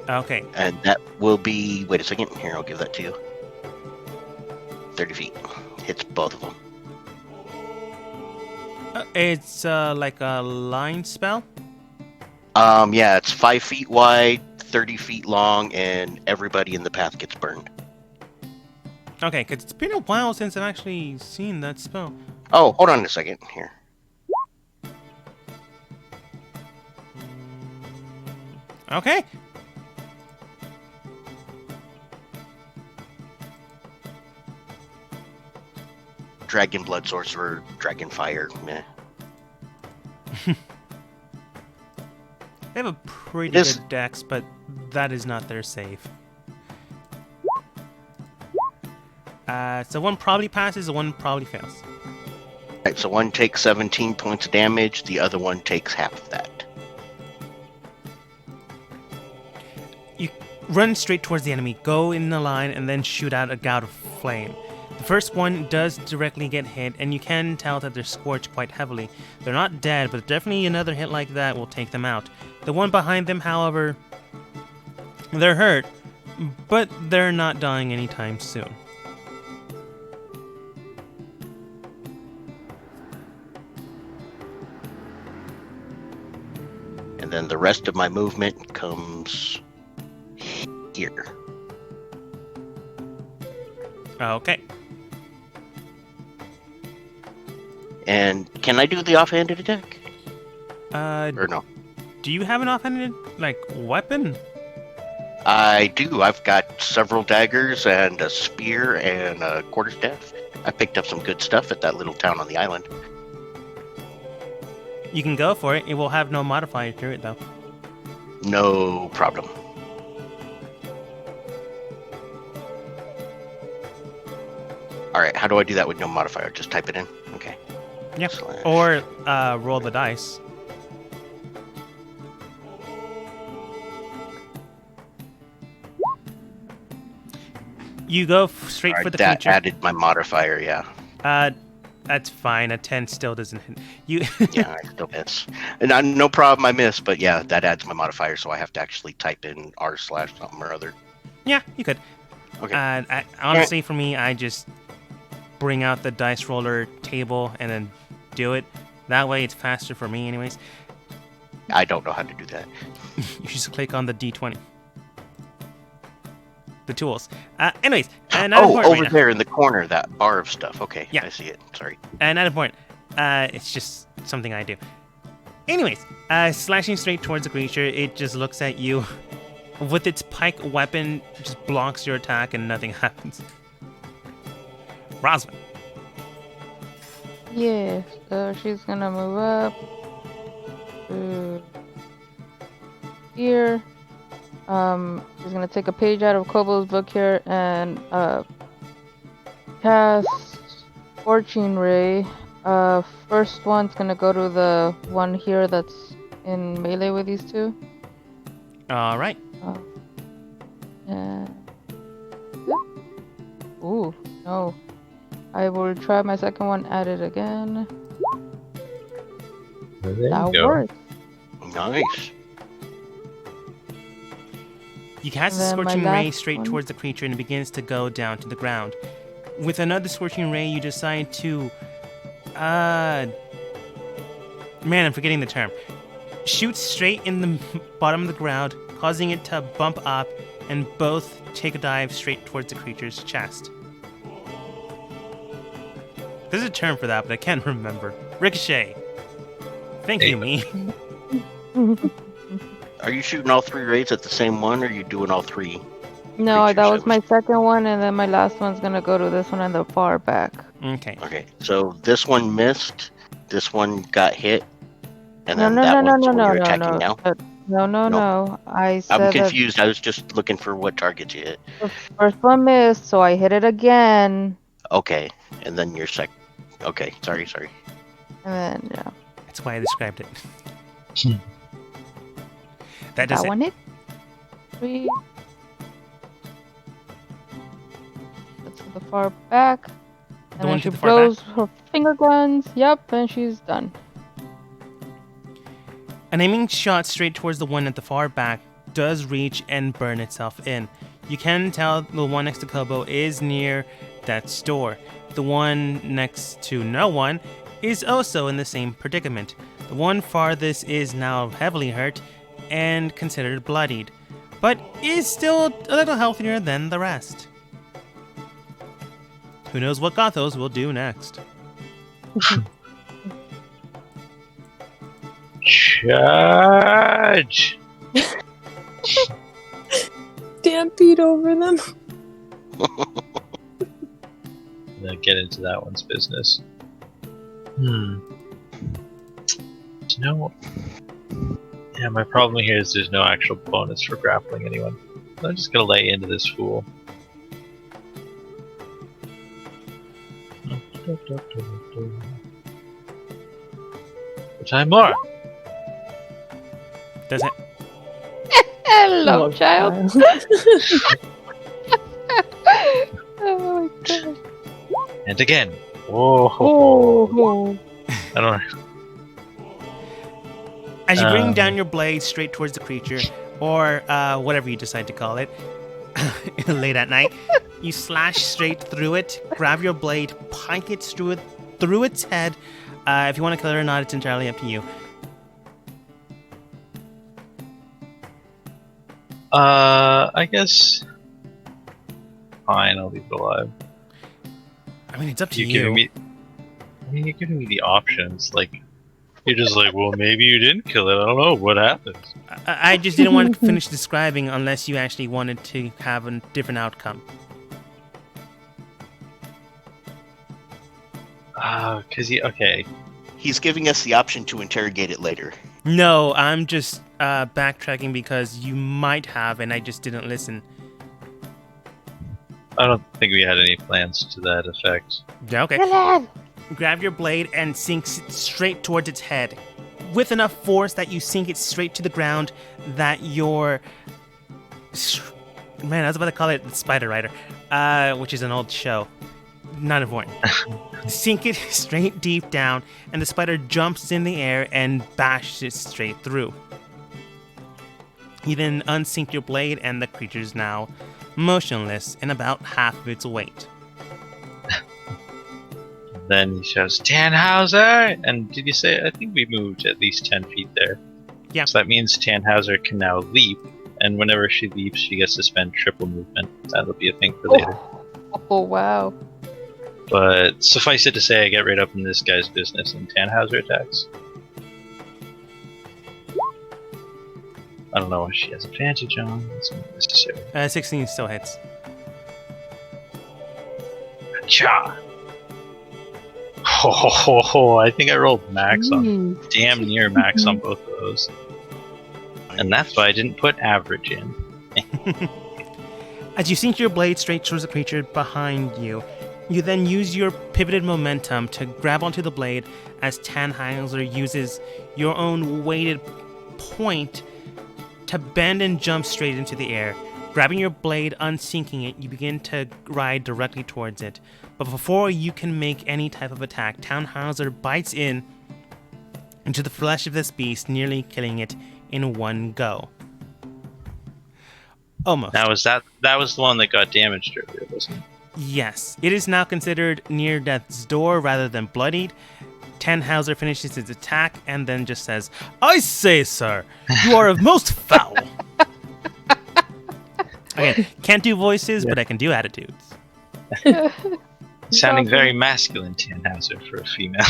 Okay. and that will be. Wait a second. Here, I'll give that to you. 30 feet. Hits both of them. It's like a line spell. Yeah, it's 5 feet wide, 30 feet long, and everybody in the path gets burned. Okay, because it's been a while since I've actually seen that spell. Oh, hold on a second. Here. Okay. Dragon Blood Sorcerer, Dragon Fire. Meh. They have a pretty This- good dex, but that is not their save. So one probably passes, and one probably fails. Right, so one takes 17 points of damage, the other one takes half of that. You run straight towards the enemy, go in the line, and then shoot out a gout of flame. The first one does directly get hit, and you can tell that they're scorched quite heavily. They're not dead, but definitely another hit like that will take them out. The one behind them, however, they're hurt, but they're not dying anytime soon. And then the rest of my movement comes here. Okay. And can I do the offhanded attack? Or no? Do you have an offhanded, weapon? I do. I've got several daggers and a spear and a quarterstaff. I picked up some good stuff at that little town on the island. You can go for it. It will have no modifier to it, though. No problem. Alright, how do I do that with no modifier? Just type it in? Okay. Yep. Slash. Or roll the dice. You go straight Alright, for the that creature. added my modifier, yeah. That's fine. A 10 still doesn't hit. You. Yeah, I still miss. And no problem, I miss, but yeah, that adds my modifier, so I have to actually type in r/something or other. Yeah, you could. Okay. Honestly, for me, I just bring out the dice roller table and then do it. That way, it's faster for me, anyways. I don't know how to do that. You just click on the D20. The tools. Anyways, not Oh, important over right now. there in the corner, that bar of stuff. Okay, Yeah. I see it. Sorry. Not important. It's just something I do. Anyways, slashing straight towards the creature, it just looks at you. With its pike weapon, just blocks your attack and nothing happens. Rosman. Yeah, so she's gonna move up to here. She's gonna take a page out of Kobo's book here and cast Fortune Ray First one's gonna go to the one here that's in melee with these two. All right. Yeah. Ooh, no. I will try my second one at it again. There you That go. works. Nice. You cast a And then my scorching ray last straight one. towards the creature and it begins to go down to the ground. With another scorching ray, you decide to, man, I'm forgetting the term. Shoot straight in the bottom of the ground, causing it to bump up, and both take a dive straight towards the creature's chest. There's a term for that, but I can't remember. Ricochet. Thank you, me. Are you shooting all 3 rays at the same one, or are you doing all 3? No, Creatures that was that my second one, and then my last one's gonna go to this one in the far back. Okay. Okay, so this one missed, this one got hit, and No, then no, that no, no, one's no, the one no, you're no, attacking no. now. No, no, No. no. I said I'm that confused. I was just looking for what targets you hit. the first one missed, so I hit it again, Okay, and then your second. Okay, sorry. and then yeah, That's why I described it. That that does it. one hit. 3. That's to the far back. And one then to she the far back? blows her finger guns. Yep, and she's done. An aiming shot straight towards the one at the far back does reach and burn itself in. You can tell the one next to Kobo is near death's door. The one next to no one is also in the same predicament. The one farthest is now heavily hurt and considered bloodied, but is still a little healthier than the rest. Who knows what Gothos will do next? Charge! Stampede over them. Then get into that one's business. Do you know what? Yeah, my problem here is there's no actual bonus for grappling anyone. So I'm just gonna lay into this fool. Time more! Does it? Hello, Love child. child. Oh my god. And again! Whoa! Oh. I don't. As you bring Um, down your blade straight towards the creature, or whatever you decide to call it, late at night, you slash straight through it, grab your blade, pike it through its head. If you want to kill it or not, it's entirely up to you. I guess. Fine, I'll leave it alive. I mean, it's up to You're you. giving me. I mean, you're giving me the options. Like, you're just like, well, maybe you didn't kill it. I don't know what happens. I just didn't want to finish describing unless you actually wanted to have a different outcome. Okay. He's giving us the option to interrogate it later. No, I'm just backtracking because you might have, and I just didn't listen. I don't think we had any plans to that effect. Yeah, okay. Kill it. Grab your blade and sinks it straight towards its head. With enough force that you sink it straight to the ground that your... Man, I was about to call it Spider Rider, which is an old show. Not important. Sink it straight deep down, and the spider jumps in the air and bashes it straight through. You then unsink your blade, and the creature's now motionless in about half of its weight. Then he shouts, Tannhauser! And did you say, I think we moved at least 10 feet there. Yeah. So that means Tannhauser can now leap, and whenever she leaps, she gets to spend triple movement. That'll be a thing for later. Oh wow. But suffice it to say, I get right up in this guy's business and Tannhauser attacks. I don't know what she has advantage on. That's not necessary. 16 still hits. Cha! Ho ho ho ho! I think I rolled max on, Jeez. damn near max on both of those. And that's why I didn't put average in. As you sink your blade straight towards the creature behind you, You then use your pivoted momentum to grab onto the blade as Tannhauser uses your own weighted point to bend and jump straight into the air. Grabbing your blade, unsinking it, you begin to ride directly towards it. But before you can make any type of attack, Tannhauser bites into the flesh of this beast, nearly killing it in one go. Almost. Now, that was the one that got damaged earlier, wasn't it? Yes. It is now considered near death's door rather than bloodied. Tannhauser finishes his attack and then just says, "I say, sir, you are most foul." Okay, can't do voices, but I can do attitudes. Sounding very masculine, Tannhauser, for a female.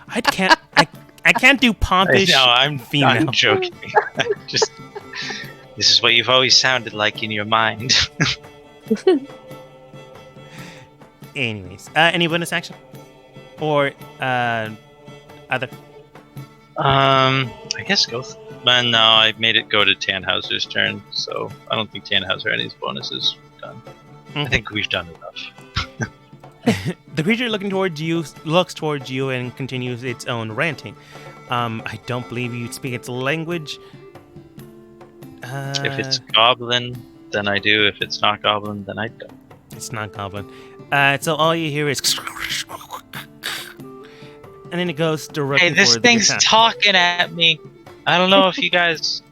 I can't do pompish. No, I'm female. joking. Just this is what you've always sounded like in your mind. Anyways, any bonus action or other? I guess go. But no, I made it go to Tannhauser's turn, so I don't think Tannhauser had his bonuses done. I think we've done enough. The creature looks towards you and continues its own ranting. I don't believe you speak its language. If it's goblin, then I do. If it's not goblin, then I don't. It's not goblin. So all you hear is, and then it goes directly. Hey, this thing's talking at me. I don't know if you guys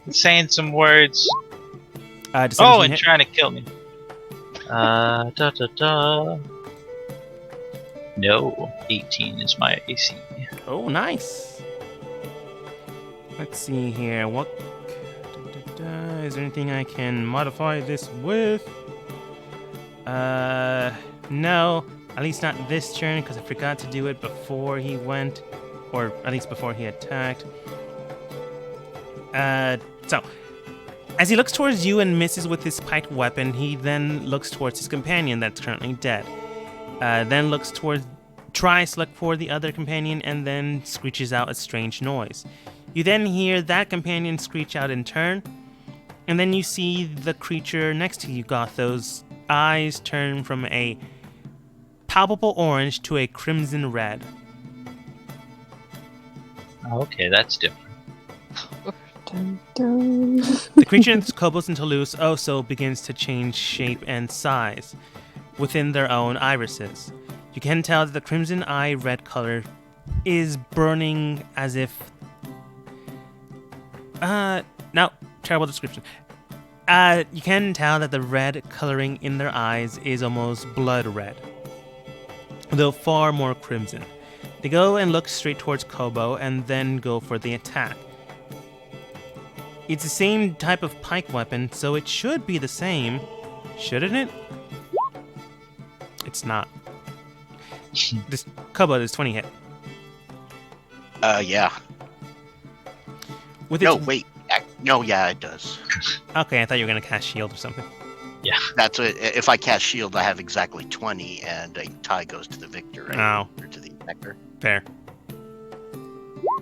are saying some words. And trying to kill me. No, 18 is my AC. Oh, nice. Let's see here. What? Is there anything I can modify this with? No. At least not this turn, because I forgot to do it before he went, or at least before he attacked. So, as he looks towards you and misses with his piked weapon, he then looks towards his companion that's currently dead. Then tries to look for the other companion, and then screeches out a strange noise. You then hear that companion screech out in turn, and then you see the creature next to you, Gotho's eyes turn from a palpable orange to a crimson red. Okay, that's different. Dun, dun. The creature in Kobos and Toulouse also begins to change shape and size within their own irises. You can tell that the crimson eye red color is burning as if... no, terrible description. You can tell that the red coloring in their eyes is almost blood red, though far more crimson. They go and look straight towards Kobo and then go for the attack. It's the same type of pike weapon, so it should be the same, shouldn't it? It's not. This Kobo is 20 hit. Yeah. With No, its... wait. No, yeah, it does. Okay, I thought you were gonna cast shield or something. Yeah. That's it. If I cast shield, I have exactly 20, and a tie goes to the victor, right? Oh. Or to the attacker. Fair.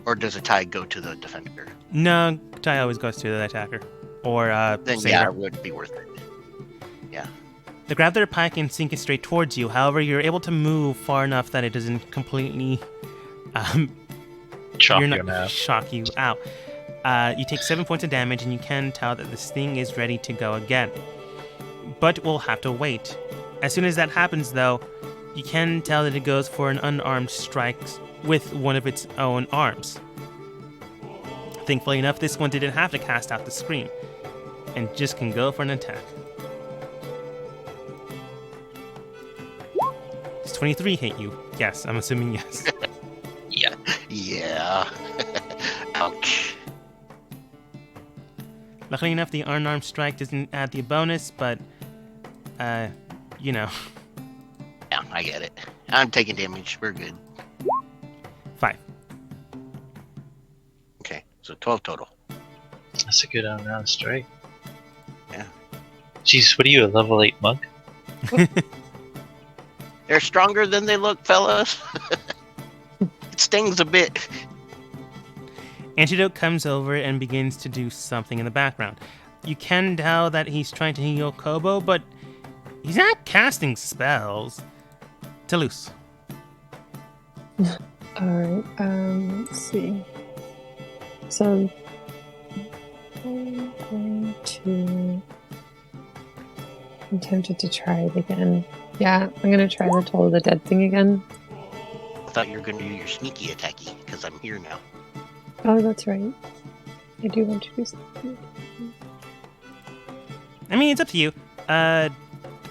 Or does a tie go to the defender? No, tie always goes to the attacker. Or, Then saber. yeah, it would be worth it. Yeah. They grab their pike and sink it straight towards you. However, you're able to move far enough that it doesn't completely shock you out. You take 7 points of damage, and you can tell that this thing is ready to go again. But we'll have to wait. As soon as that happens, though, you can tell that it goes for an unarmed strike with one of its own arms. Thankfully enough, this one didn't have to cast out the scream, and just can go for an attack. Does 23 hit you? Yes, I'm assuming yes. Yeah. Yeah. Ouch. Luckily enough, the unarmed strike doesn't add the bonus, but, you know. Yeah, I get it. I'm taking damage. We're good. 5. Okay, so 12 total. That's a good amount strike. Yeah. Jeez, what are you, a level 8 monk? They're stronger than they look, fellas. It stings a bit. Antidote comes over and begins to do something in the background. You can tell that he's trying to heal Kobo, but he's not casting spells. Toulouse. Alright, let's see. So I'm tempted to try it again. Yeah, I'm gonna try the Toll of the Dead thing again. I thought you were going to do your sneaky attacky, because I'm here now. Oh, that's right. I do want to do something. I mean, it's up to you. I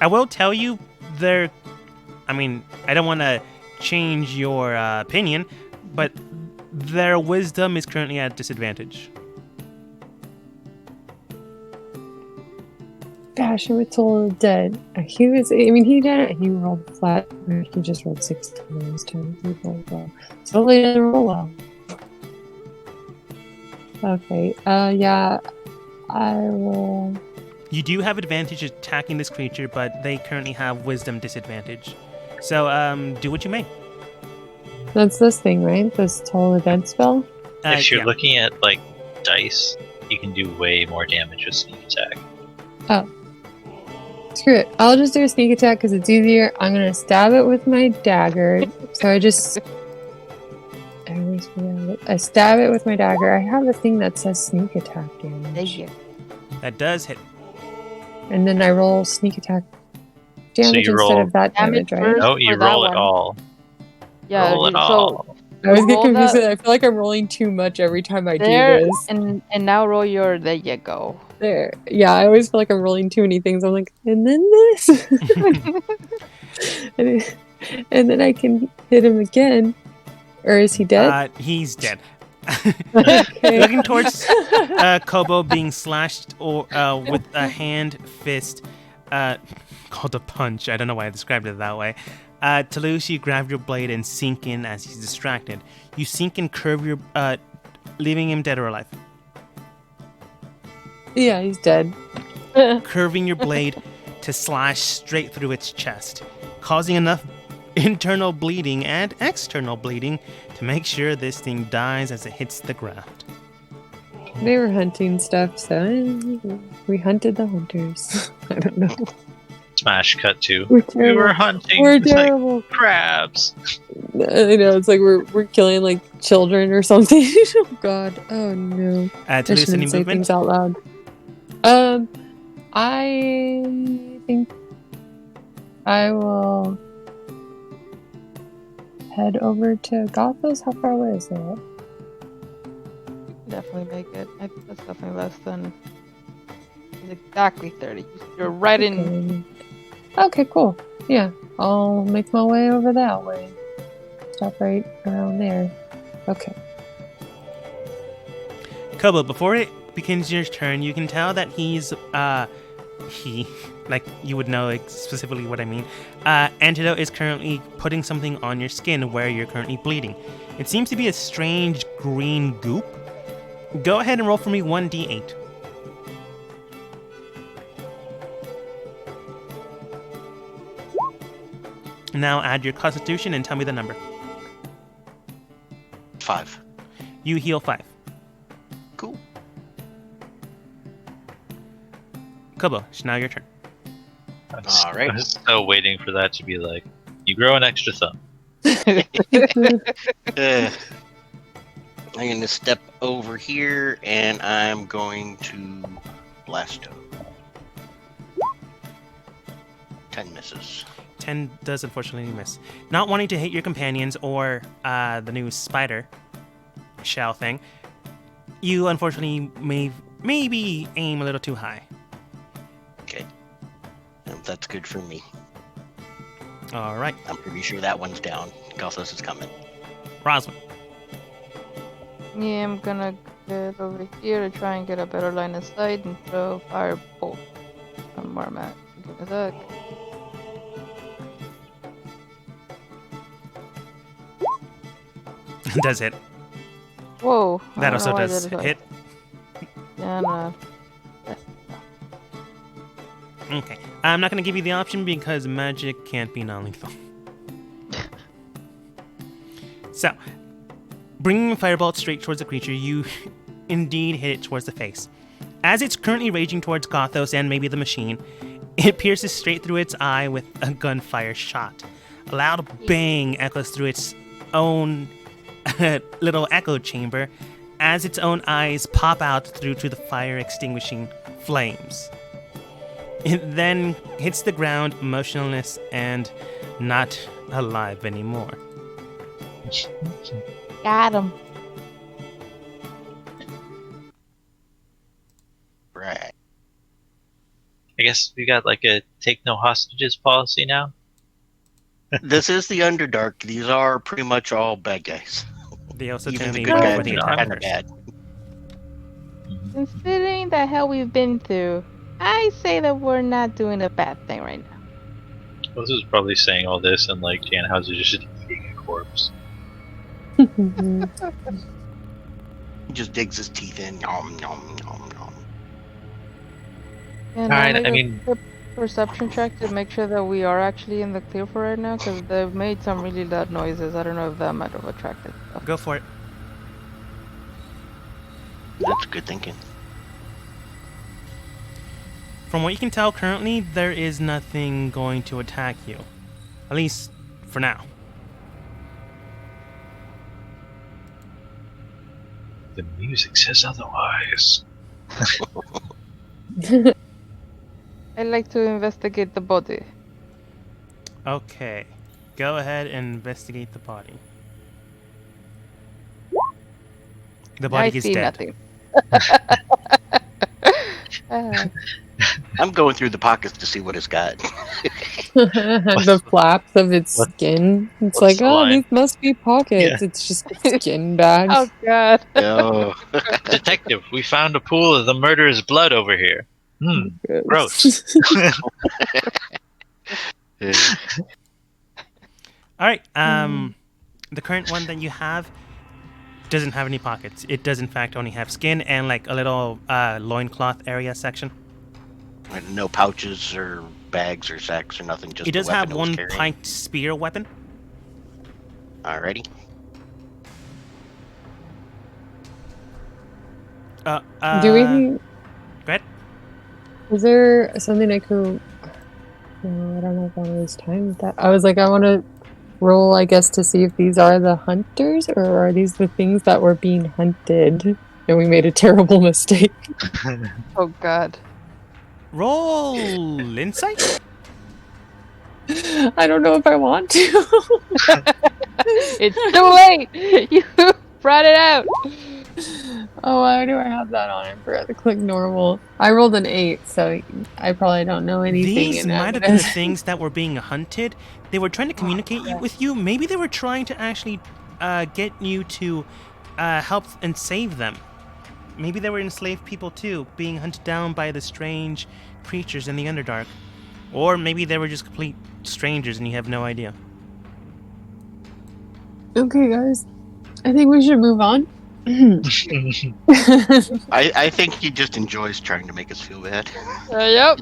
will tell you there. I mean, I don't want to change your opinion, but their wisdom is currently at disadvantage. Basher with Toll of the Dead. He was, I mean, he did it. He rolled flat. He just rolled 16 this time. He rolled well. So he didn't roll well. Okay, yeah. I will. You do have advantage attacking this creature, but they currently have wisdom disadvantage. So, do what you may. That's this thing, right? This Toll of the Dead spell? If you're Yeah. looking at like dice, you can do way more damage with sneak attack. Oh. Screw it. I'll just do a sneak attack because it's easier. I'm gonna stab it with my dagger. So I just. I stab it with my dagger. I have a thing that says sneak attack There damage. you That does hit. And then I roll sneak attack damage you instead roll of that damage damage, right? first. No, you for that roll it one. all. Yeah, roll it so all. I always get roll confused. that- I feel like I'm rolling too much every time I there do this. and now roll your. There you go. There. Yeah, I always feel like I'm rolling too many things. I'm like, and then this. and then I can hit him again. Or is he dead? He's dead. Okay. Looking towards Kobo being slashed or with a hand fist called a punch. I don't know why I described it that way. Toulouse, you grab your blade and sink in as he's distracted. You sink and curve your, leaving him dead or alive. Yeah, he's dead. Curving your blade to slash straight through its chest, causing enough internal bleeding and external bleeding to make sure this thing dies as it hits the ground. They were hunting stuff, so we hunted the hunters. I don't know. Smash cut to. We're We terrible. were hunting We're like terrible. crabs. I know, it's like we're killing like children or something. Oh god. Oh no. I Toulouse, any shouldn't say movement? things out loud. I think I will head over to Gothos. How far away is that? Definitely make it. I think that's definitely less than. It's exactly 30. You're right in. Okay, cool. Yeah, I'll make my way over that way. Stop right around there. Okay. Kobo, before it begins your turn, you can tell that he's, like, you would know like, specifically what I mean. Antidote is currently putting something on your skin where you're currently bleeding. It seems to be a strange green goop. Go ahead and roll for me 1d8. Now add your constitution and tell me the number. 5. You heal 5. Cool. Kobo, it's now your turn. All right. I was so waiting for that to be like, you grow an extra thumb. Uh, I'm going to step over here and I'm going to Blasto. 10 misses. 10 does unfortunately miss. Not wanting to hit your companions or the new spider shell thing, you unfortunately maybe aim a little too high. Okay. That's good for me. All right, I'm pretty sure that one's down. Gothos is coming. Roswell. Yeah, I'm gonna get over here to try and get a better line of sight and throw firebolt on where I'm at. Give me a sec. Does hit. Whoa. I That don't also know why I does did it like- hit. Yeah, no. Okay. I'm not going to give you the option because magic can't be non-lethal. So, bringing a firebolt straight towards the creature, you indeed hit it towards the face. As it's currently raging towards Gothos and maybe the machine, it pierces straight through its eye with a gunfire shot. A loud bang echoes through its own little echo chamber as its own eyes pop out through to the fire extinguishing flames. It then hits the ground motionless and not alive anymore. Got him. Right. I guess we got like a take no hostages policy now. This is the Underdark. These are pretty much all bad guys. They also Even the tend to good go guys for the are attack kind of first. bad. Considering the hell we've been through, I say that we're not doing a bad thing right now. This is probably saying all this, and like Tannhauser just eating a corpse. He just digs his teeth in. Nom, nom, nom, nom. And Alright, make I a mean- quick perception check to make sure that we are actually in the clear for right now, because they've made some really loud noises. I don't know if that might have attracted stuff. Go for it. That's good thinking. From what you can tell currently, there is nothing going to attack you. At least for now. The music says otherwise. I'd like to investigate the body. Okay. Go ahead and investigate the body. The body I is see dead. nothing. I'm going through the pockets to see what it's got. The flaps of its what- skin. It's what's like, the oh, line? these must be pockets. Yeah. It's just a skin bag. Oh god. Oh. Detective, we found a pool of the murderer's blood over here. Gross. All right. The current one that you have doesn't have any pockets. It does in fact only have skin and like a little loincloth area section. No pouches or bags or sacks or nothing. Just It does the weapon have it was one carrying. piked spear weapon. Alrighty. Do we? Go ahead. Is there something I could? No, I don't know if I want to waste time with that. I was like, I want to roll, I guess, to see if these are the hunters or are these the things that were being hunted, and we made a terrible mistake. Oh god. Roll insight. I don't know if I want to. It's too late! You brought it out! Oh, why do I have that on? I forgot to click normal. I rolled an 8, so I probably don't know anything. These and might I'm have been the gonna- things that were being hunted. They were trying to communicate with you. Maybe they were trying to actually get you to help and save them. Maybe they were enslaved people too, being hunted down by the strange creatures in the Underdark. Or maybe they were just complete strangers and you have no idea. Okay, guys. I think we should move on. I think he just enjoys trying to make us feel bad. Yep.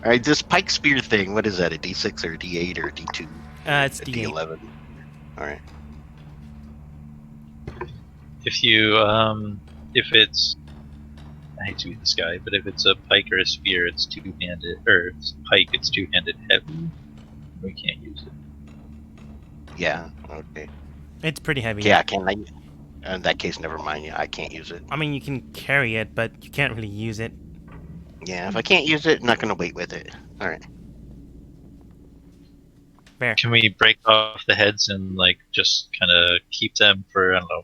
Alright, this pike spear thing, what is that? A D6 or a D8 or a D2? It's A D8. D11. Alright. If you, if it's, I hate to be this guy, but if it's a pike or a spear, it's two-handed, or it's a pike, it's two-handed heavy. We can't use it. Yeah, okay. It's pretty heavy. Yeah, can I? In that case, never mind. Yeah, I can't use it. I mean, you can carry it, but you can't really use it. Yeah, if I can't use it, I'm not gonna wait with it. Alright. Fair. Can we break off the heads and like just kind of keep them for I don't know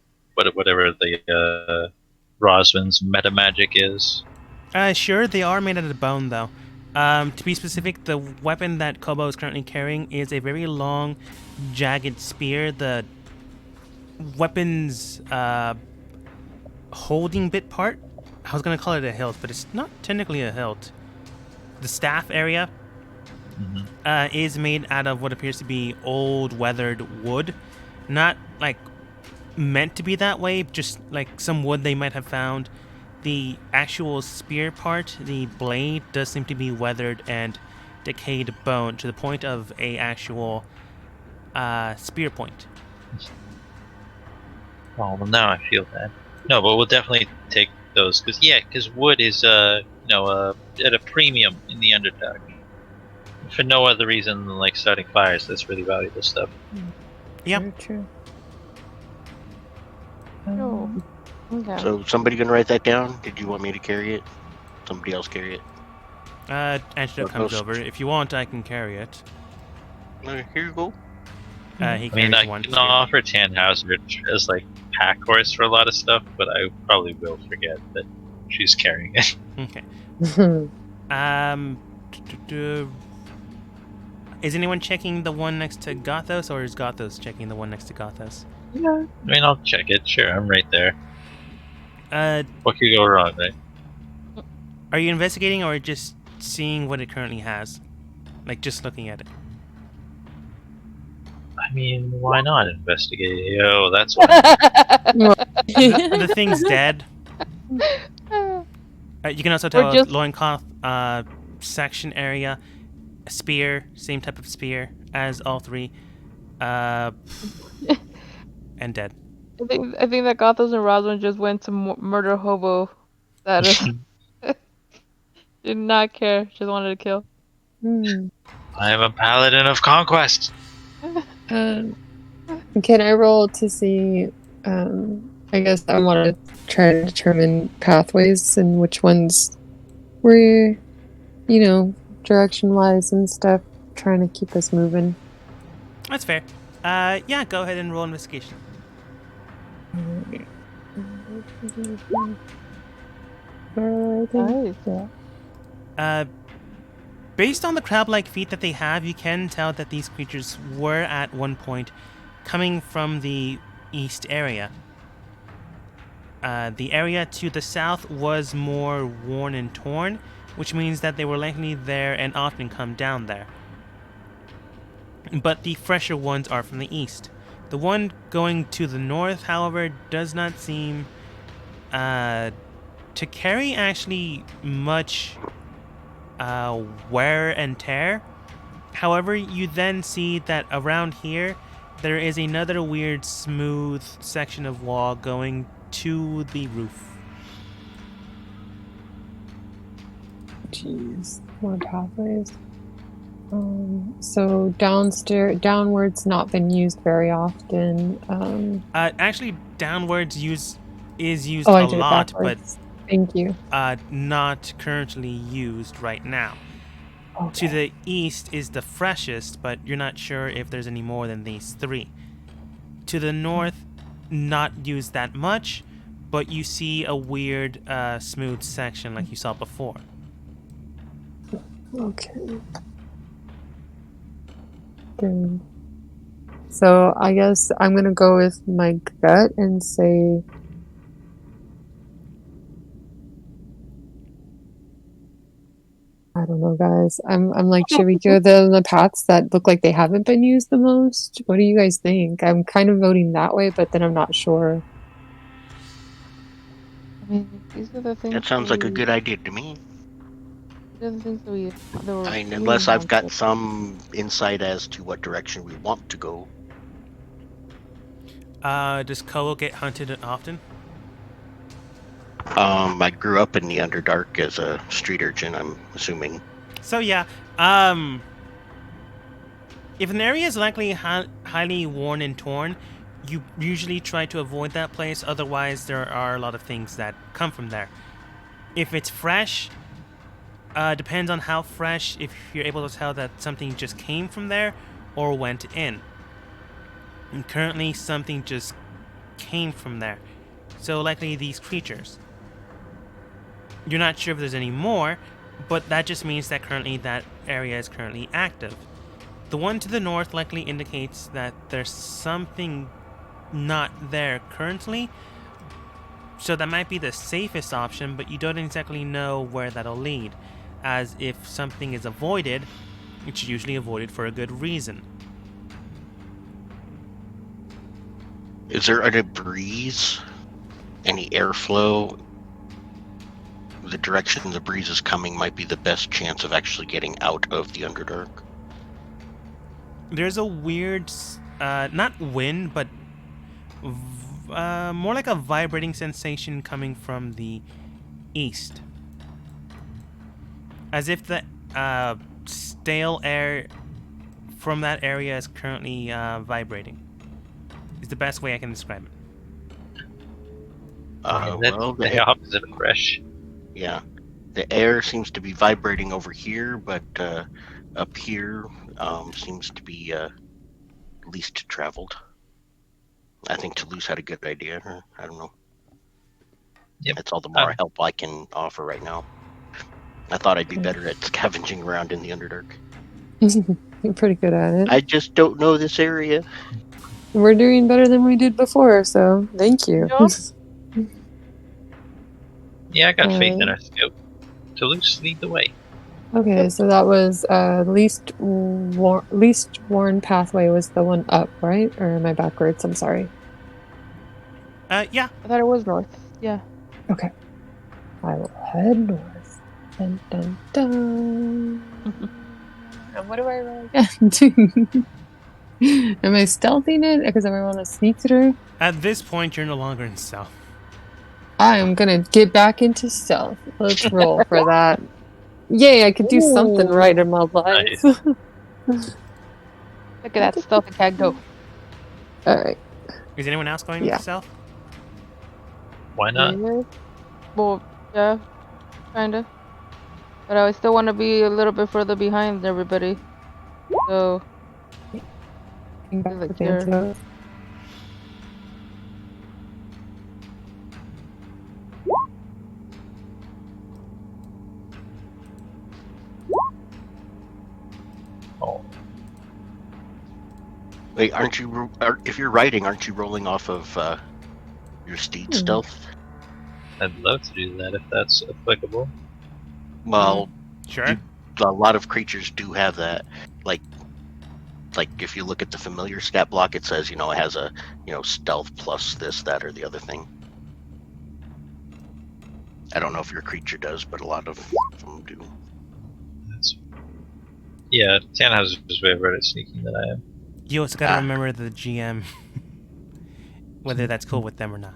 whatever the Roswin's meta magic is? Sure, they are made out of bone, though. To be specific, the weapon that Kobo is currently carrying is a very long, jagged spear. The weapon's holding bit part, I was going to call it a hilt, but it's not technically a hilt. The staff area is made out of what appears to be old, weathered wood. Not, like, meant to be that way, just like some wood they might have found. The actual spear part, the blade, does seem to be weathered and decayed bone to the point of a actual spear point. Oh well, now I feel bad. No, but we'll definitely take those because wood is at a premium in the Underdark. For no other reason than like starting fires, that's really valuable stuff. Yep. True, true. Oh. Um, Okay. So somebody gonna write that down? Did you want me to carry it? Somebody else carry it? Angelo Or comes most. over. If you want, I can carry it. Here you go. He I mean, carries I one. can spear. offer Tannhauser as like pack horse for a lot of stuff, but I probably will forget that she's carrying it. Okay. Is anyone checking the one next to Gothos, or is Gothos checking the one next to Gothos? Yeah. I mean, I'll check it. Sure, I'm right there. Uh, What could go wrong, right? are you investigating or just seeing what it currently has? Like, just looking at it? I mean, why not investigate? Oh, that's why. The thing's dead. You can also tell just- loincloth, section area, a spear, same type of spear as all three, and dead. I think that Gothos and Rosalind just went to murder hobo status. Did not care. Just wanted to kill. I am a paladin of conquest. Can I roll to see? I guess I want to try to determine pathways and which ones were, direction-wise and stuff, trying to keep us moving. That's fair. Yeah, go ahead and roll investigation. Nice. Based on the crab-like feet that they have, you can tell that these creatures were at one point coming from the east area. The area to the south was more worn and torn, which means that they were likely there and often come down there. But the fresher ones are from the east. The one going to the north, however, does not seem to carry actually much wear and tear. However, you then see that around here there is another weird smooth section of wall going to the roof. Jeez, more pathways. So downwards not been used very often. Actually, downwards is used I a did it lot, backwards. Thank you. but not currently used right now. To the east is the freshest, but you're not sure if there's any more than these three. To the north, not used that much, but you see a weird, smooth section like you saw before. Okay. Good. So I guess I'm gonna go with my gut and say I don't know, guys. I'm like, should we go the paths that look like they haven't been used the most? What do you guys think? I'm kind of voting that way, but then I'm not sure. I mean, these are the things. That sounds like a good idea to me. These are the things that we. I mean, unless I've got some insight as to what direction we want to go. Does Koa get hunted often? I grew up in the Underdark as a street urchin, I'm assuming. So yeah, if an area is likely highly worn and torn, you usually try to avoid that place. Otherwise, there are a lot of things that come from there. If it's fresh, depends on how fresh. If you're able to tell that something just came from there or went in. And currently, something just came from there. So likely these creatures. You're not sure if there's any more, but that just means that currently that area is currently active. The one to the north likely indicates that there's something not there currently, so that might be the safest option, but you don't exactly know where that'll lead, as if something is avoided, it's usually avoided for a good reason. Is there any breeze? Any airflow? The direction the breeze is coming might be the best chance of actually getting out of the Underdark. There's a weird, not wind, but more like a vibrating sensation coming from the east. As if the stale air from that area is currently vibrating. Is the best way I can describe it. That's Well, the opposite of fresh. yeah, the air seems to be vibrating over here, but up here seems to be least traveled. I think Toulouse had a good idea. Or, I don't know. Yep. That's all the more help I can offer right now. I thought I'd be better at scavenging around in the Underdark. You're pretty good at it. I just don't know this area. We're doing better than we did before, so thank you. Yup. Yeah, I got faith in our scout. Toulouse, lead the way. Okay, so that was least worn pathway was the one up, right? Or am I backwards? I'm sorry. Yeah. I thought it was north. Yeah. Okay. I will head north. Dun, dun, dun. And what do I roll again? Am I stealthing it? Because I want to sneak through? At this point, you're no longer in stealth. I am going to get back into stealth. Let's roll for that. Yay, I could do something right in my life. Nice. Look at that stealthy cat go. Alright. Is anyone else going Yeah. to stealth? Why not? Yeah. Well, yeah, kinda. But I still want to be a little bit further behind everybody. So, Back Like to the here. antidote. Oh, Wait, aren't you? If you're riding, aren't you rolling off of your steed stealth? I'd love to do that if that's applicable. Well, Sure. a lot of creatures do have that. Like if you look at the familiar stat block, it says it has a stealth plus this, that, or the other thing. I don't know if your creature does, but a lot of them do. Yeah, Tannhauser is way better at sneaking than I am. You also gotta Ah. remember the GM, whether that's cool with them or not.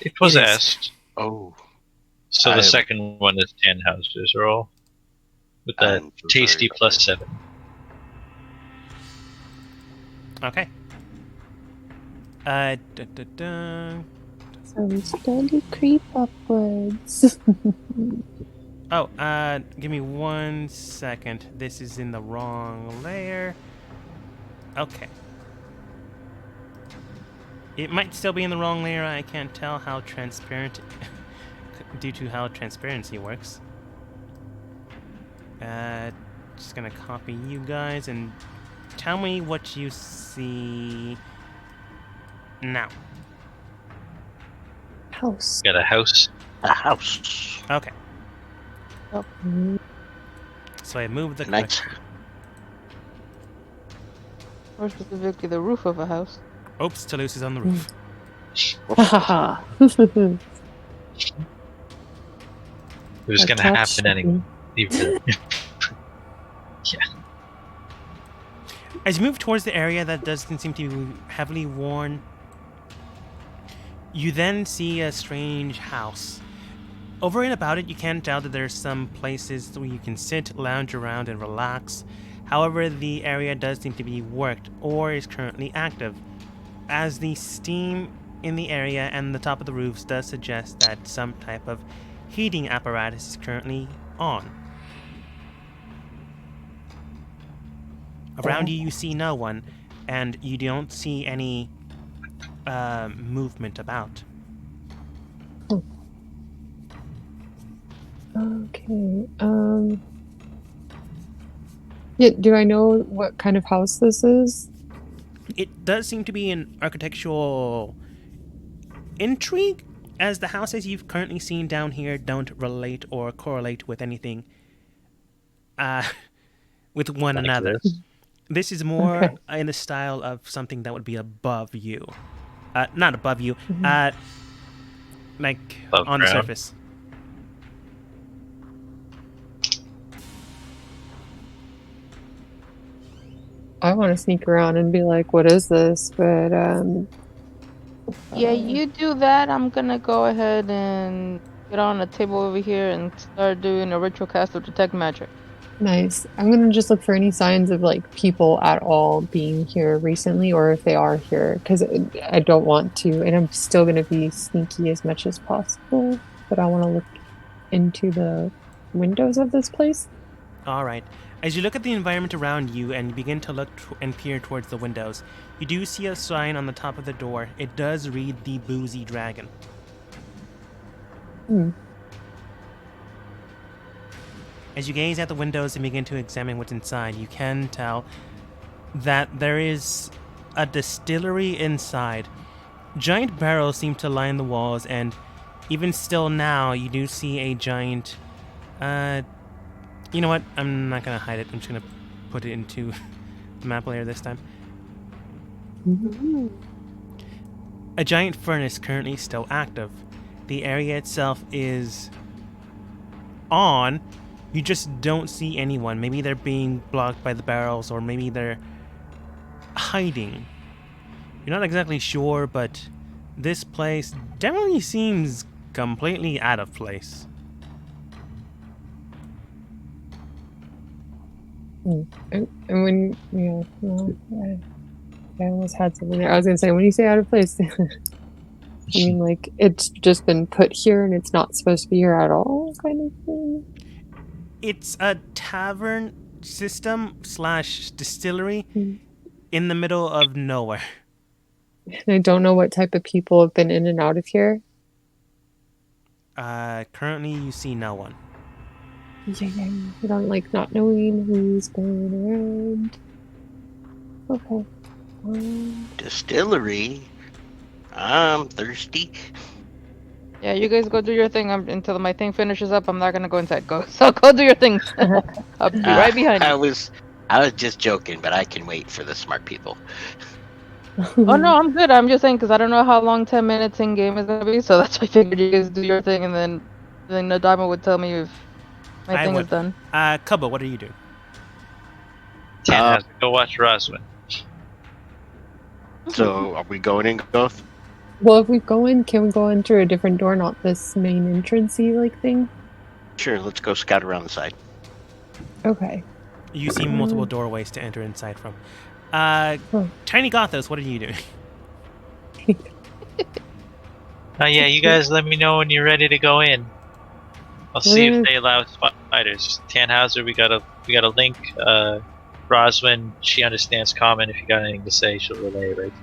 It was It is. asked. Oh, So the I- second one is Tannhauser's roll. With that I'm so tasty sorry about +7. Okay. Da, da, da. So we slowly creep upwards. Oh, give me 1 second. This is in the wrong layer. Okay. It might still be in the wrong layer. I can't tell how transparent, due to how transparency works. Just gonna copy you guys and tell me what you see now. House. Got a house. a house. Okay, Mm, so I moved the Nice. clicker. or specifically the roof of a house. Oops, Toulouse is on the roof. Ha ha ha. It was going to Attach happen anyway. Even- As you move towards the area that doesn't seem to be heavily worn, you then see a strange house. Over and about it, you can tell that there's some places where you can sit, lounge around, and relax. However, the area does seem to be worked or is currently active, as the steam in the area and the top of the roofs does suggest that some type of heating apparatus is currently on. Around you see no one, and you don't see any movement about. Okay. Yeah, do I know what kind of house this is? It does seem to be an architectural intrigue, as the houses you've currently seen down here don't relate or correlate with anything with one Like another. this. This is more Okay. in the style of something that would be above you. Not above you, like Above on the ground. surface. I want to sneak around and be like, what is this? But, Yeah, you do that. I'm gonna go ahead and get on a table over here and start doing a ritual cast of detect magic. Nice. I'm gonna just look for any signs of like people at all being here recently, or if they are here, because I don't want to, and I'm still gonna be sneaky as much as possible. But I want to look into the windows of this place. All right. As you look at the environment around you and you begin to look and peer towards the windows, you do see a sign on the top of the door. It does read the Boozy Dragon. Hmm. As you gaze at the windows and begin to examine what's inside, you can tell that there is a distillery inside. Giant barrels seem to line the walls, and even still now, you do see a giant... you know what? I'm not going to hide it. I'm just going to put it into the map layer this time. A giant furnace currently still active. The area itself is on. You just don't see anyone. Maybe they're being blocked by the barrels, or maybe they're hiding. You're not exactly sure, but this place definitely seems completely out of place. And when I almost had something there. I was gonna say, when you say out of place, you mean like it's just been put here and it's not supposed to be here at all, kind of thing? It's a tavern system / distillery in the middle of nowhere. And I don't know what type of people have been in and out of here. Currently you see no one. Yeah. I don't like not knowing who's been around. Okay. Distillery? I'm thirsty. Yeah, you guys go do your thing until my thing finishes up. I'm not gonna go inside. So go do your thing. I'll be right behind I you. was just joking, but I can wait for the smart people. Oh no, I'm good. I'm just saying because I don't know how long 10 minutes in game is gonna be, so that's why I figured you guys do your thing, and then Nadama would tell me if my thing is done. Kubba, what are you doing? Tan go watch Roswin. So, are we going in, Goth? Well, if we go in, can we go in through a different door, not this main entrance-y like thing? Sure, let's go scout around the side. Okay. You see multiple doorways to enter inside from. Tiny Gothos, what are you doing? Yeah, you guys let me know when you're ready to go in. I'll see if they allow spiders. Tannhauser, we got a link. Roswin, she understands common. If you got anything to say, she'll relay it right to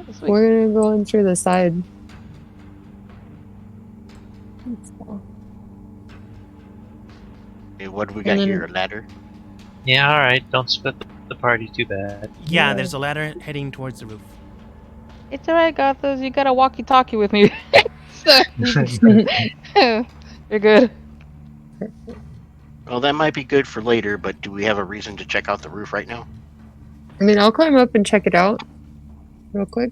me. Sweet. We're gonna go in through the side. Hey, what do we got here? A ladder? Yeah, alright. Don't split the party too bad. Yeah, there's a ladder heading towards the roof. It's alright, Gothos. You got a walkie-talkie with me. You're good. Well, that might be good for later, but do we have a reason to check out the roof right now? I mean, I'll climb up and check it out real quick.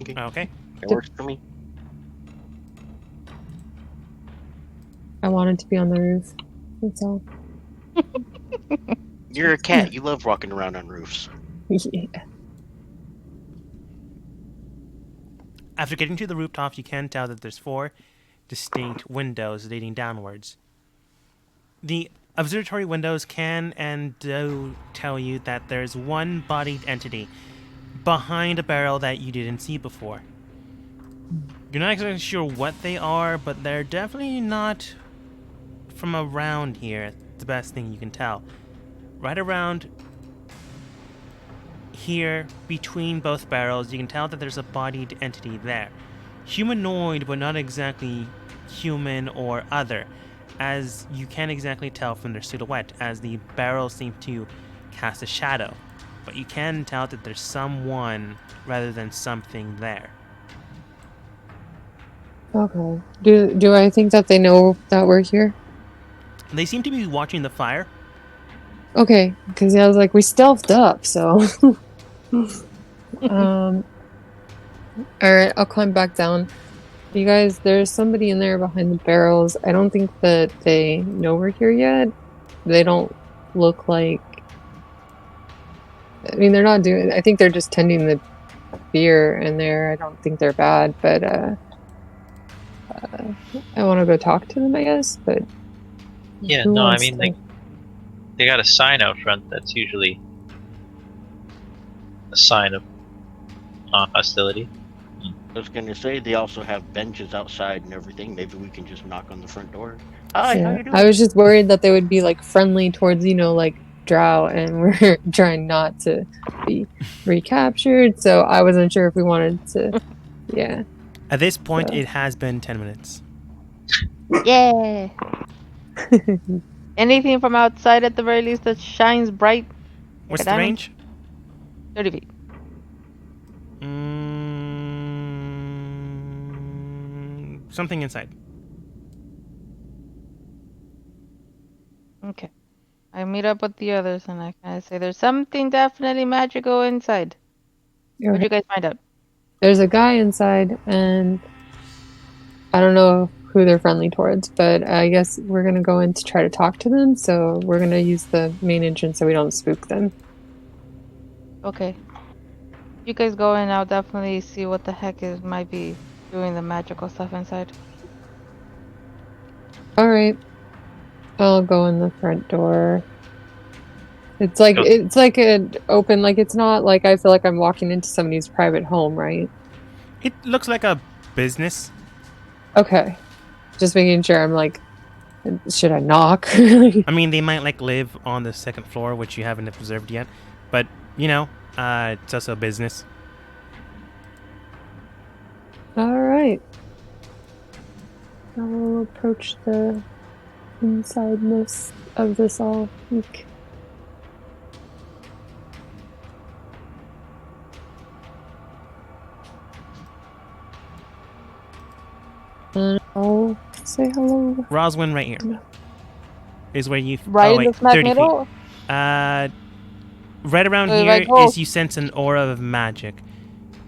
Okay. That works for me. I wanted to be on the roof. That's all. You're a cat. You love walking around on roofs. Yeah. After getting to the rooftop, you can tell that there's 4 distinct windows leading downwards. The observatory windows can and do tell you that there's one bodied entity behind a barrel that you didn't see before. You're not exactly sure what they are, but they're definitely not from around here. The best thing you can tell. Right around here, between both barrels, you can tell that there's a bodied entity there. Humanoid, but not exactly human or other, as you can't exactly tell from their silhouette, as the barrels seem to cast a shadow. But you can tell that there's someone rather than something there. Okay. Do I think that they know that we're here? They seem to be watching the fire. Okay, because I was like, we stealthed up, so. Alright, I'll climb back down. You guys, there's somebody in there behind the barrels. I don't think that they know we're here yet. They don't look like... I mean, they're not doing... I think they're just tending the beer in there. I don't think they're bad, but I want to go talk to them, I guess, but Yeah, who no, I wants mean, to- they got a sign out front that's usually a sign of hostility. I was gonna say they also have benches outside and everything. Maybe we can just knock on the front door. Hi, how Yeah. you doing? I was just worried that they would be like friendly towards, like Drow, and we're trying not to be recaptured. So I wasn't sure if we wanted to. Yeah. At this point, So- it has been 10 minutes. Yeah. Anything from outside at the very least that shines bright? What's a the diamond? range? 30 feet. Something inside. Okay. I meet up with the others and I kind of say there's something definitely magical inside. What'd Okay. you guys find out? There's a guy inside, and I don't know who they're friendly towards, but I guess we're gonna go in to try to talk to them. So we're gonna use the main entrance so we don't spook them. Okay. You guys go in, I'll definitely see what the heck is might be doing the magical stuff inside. All right. I'll go in the front door. It's like Go. it's like an open, like it's not like I feel like I'm walking into somebody's private home, right? It looks like a business. Okay. Just making sure I'm like, should I knock? I mean, they might like live on the second floor, which you haven't observed yet. But, it's also a business. All right. I will approach the insideness of this all week. And I'll say hello. Roswin right here. No. Is where you... Right oh, in wait, the smack 30 feet. middle? Right around Like, here oh. is you sense an aura of magic.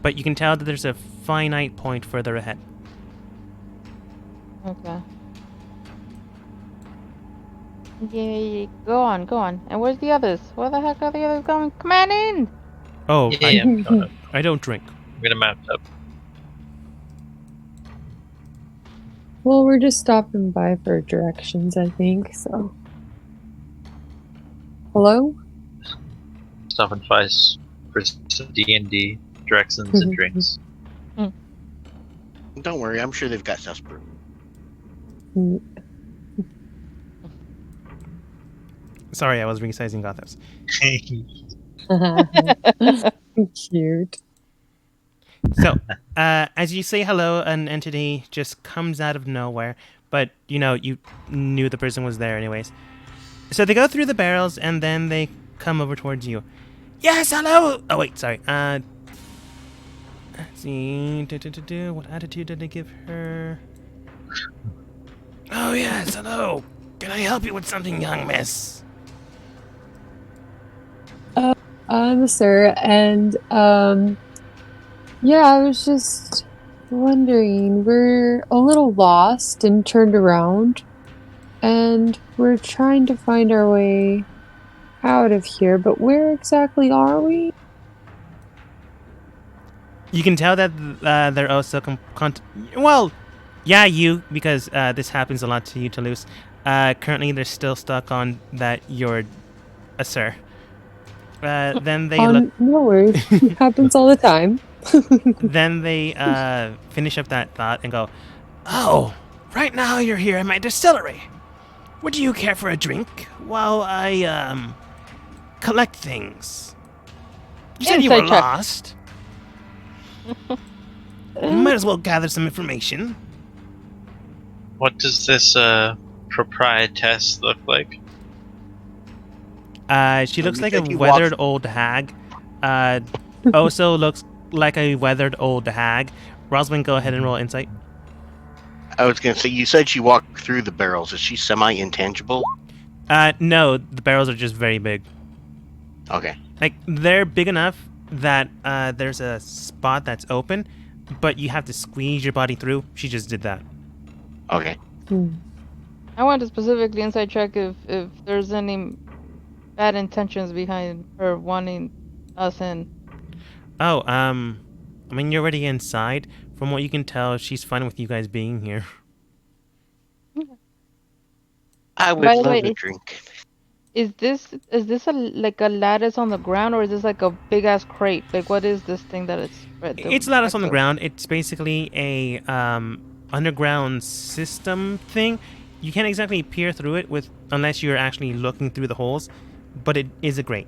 But you can tell that there's a finite point further ahead. Okay. Yeah, go on. And where's the others? Where the heck are the others going? Come on in! Oh, Yeah, I'm gonna, I don't drink. I'm gonna mount up. Well, we're just stopping by for directions, I think, so. Hello? Stop and Fice for some D&D, directions, and drinks. Don't worry, I'm sure they've got Cesper. Sorry, I was resizing Gothos. Cute. So, as you say hello, an entity just comes out of nowhere. But, you knew the person was there anyways. So they go through the barrels, and then they come over towards you. Yes, hello! Oh, wait, sorry. Let's see. What attitude did I give her? Oh, yes, hello. Can I help you with something, young miss? Sir, and, yeah, I was just wondering, we're a little lost and turned around, and we're trying to find our way out of here, but where exactly are we? You can tell that they're also well, yeah, you, because this happens a lot to you, Toulouse. Currently, they're still stuck on that you're a sir. Then they look. No worries. Happens all the time. Then they finish up that thought and go, "Oh, right now you're here at my distillery. Would you care for a drink while I collect things? You said you were Inside check. lost. Might as well gather some information." What does this proprietess look like? She looks you like a said you weathered old hag. Also looks like a weathered old hag. Rosalind, go ahead and roll insight. I was gonna say, you said she walked through the barrels. Is she semi-intangible? No, the barrels are just very big. Okay. Like, they're big enough that there's a spot that's open, but you have to squeeze your body through. She just did that. Okay. I want to specifically inside check if there's any bad intentions behind her wanting us in. Oh, I mean, you're already inside. from what you can tell, she's fine with you guys being here. I would By the love way, a drink. is this like a lattice on the ground, or is this like a big ass crate? Like, what is this thing that it's spread? It's lattice on the ground. It's basically a underground system thing. You can't exactly peer through it unless you're actually looking through the holes, but it is a grate.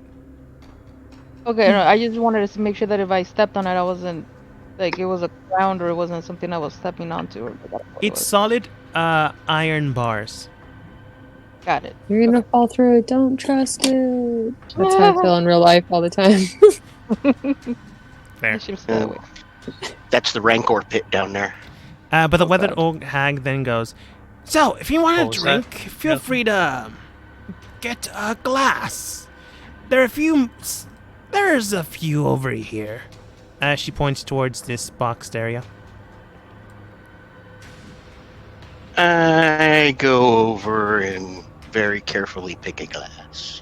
Okay, no, I just wanted to make sure that if I stepped on it, I wasn't like it was a ground or it wasn't something I was stepping onto. Or whatever it It's was. solid iron bars. Got it. You're gonna fall through it. Don't trust it. That's how I feel in real life all the time. Fair. I should have stayed away. That's the Rancor pit down there. But the Oh, weathered God. old hag then goes, "So, if you want What a was drink, that? feel Yeah. free to get a glass. There's a few over here." She points towards this boxed area. I go over and very carefully pick a glass.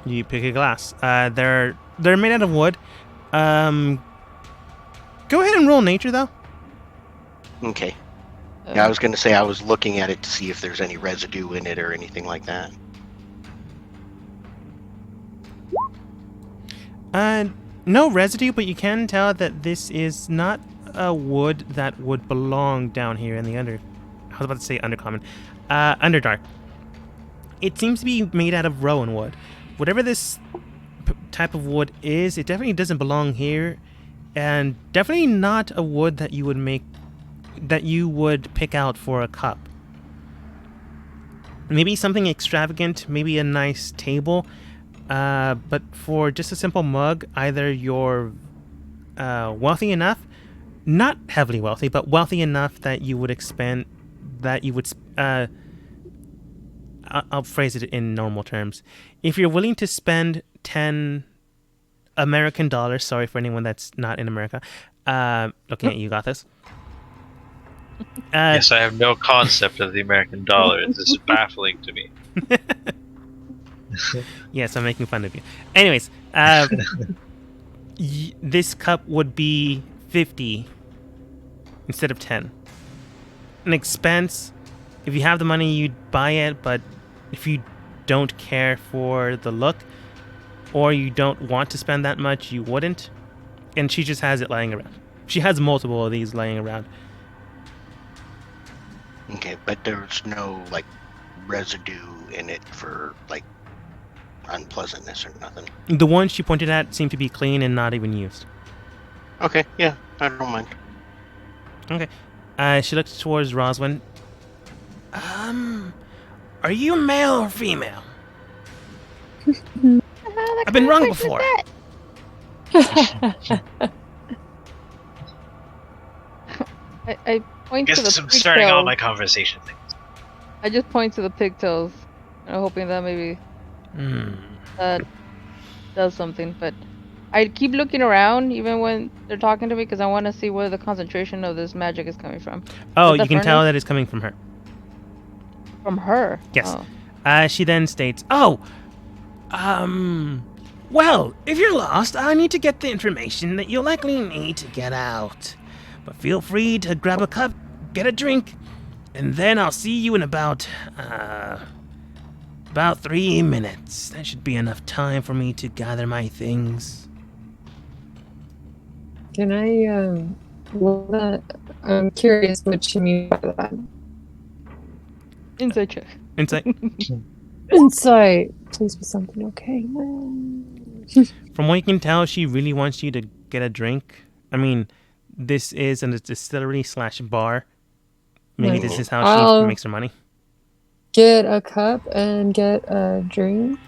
You pick a glass. They're made out of wood. Go ahead and roll nature, though. Okay. Yeah, I was going to say I was looking at it to see if there's any residue in it or anything like that. No residue, but you can tell that this is not a wood that would belong down here in the I was about to say undercommon. Underdark. It seems to be made out of rowan wood. Whatever this type of wood is, it definitely doesn't belong here, and definitely not a wood that you would pick out for a cup. Maybe something extravagant, maybe a nice table. But for just a simple mug, either you're wealthy enough, not heavily wealthy, but wealthy enough that you would I'll phrase it in normal terms. If you're willing to spend 10 American dollars, sorry for anyone that's not in America, looking at you, Gothis. Yes, I have no concept of the American dollar. This is baffling to me. Yes, I'm making fun of you. Anyways, this cup would be 50 instead of 10. An expense. If you have the money, you'd buy it, but if you don't care for the look or you don't want to spend that much, you wouldn't. And she just has it lying around. She has multiple of these laying around. Okay, but there's no, like, residue in it for, like, unpleasantness or nothing. The ones she pointed at seem to be clean and not even used. Okay, yeah, I don't mind. Okay. She looks towards Roswin. Are you male or female? I've been wrong before. I point to the Guess I'm starting all pigtails. my conversation things. I just point to the pigtails, hoping that maybe that does something. But I keep looking around even when they're talking to me because I want to see where the concentration of this magic is coming from. Oh, Is that you can tell furnace? that it's coming from her. From her. Yes. Oh. She then states, well, if you're lost, I need to get the information that you'll likely need to get out. But feel free to grab a cup, get a drink, and then I'll see you in about 3 minutes. That should be enough time for me to gather my things. Can I, I'm curious what you mean by that. Insight check. Insight. Insight! Please be something okay. From what you can tell, she really wants you to get a drink. I mean, this is a distillery / bar. Maybe this is how she I'll makes her money. get a cup and get a drink,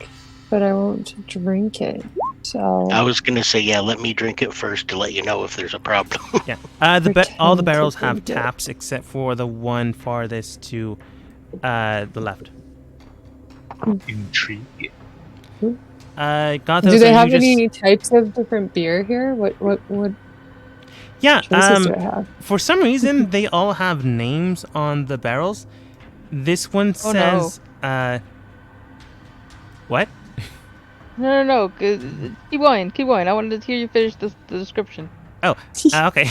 but I won't drink it. So I was going to say, yeah, let me drink it first to let you know if there's a problem. Yeah. All the Pretend barrels to have drink it. taps except for the one farthest to the left. Intrigue. Gothos, do they are have you just- any types of different beer here? What Yeah. choices do I have? For some reason, they all have names on the barrels. This one Oh, no. says, what? No. Keep going. I wanted to hear you finish the description. Oh, okay.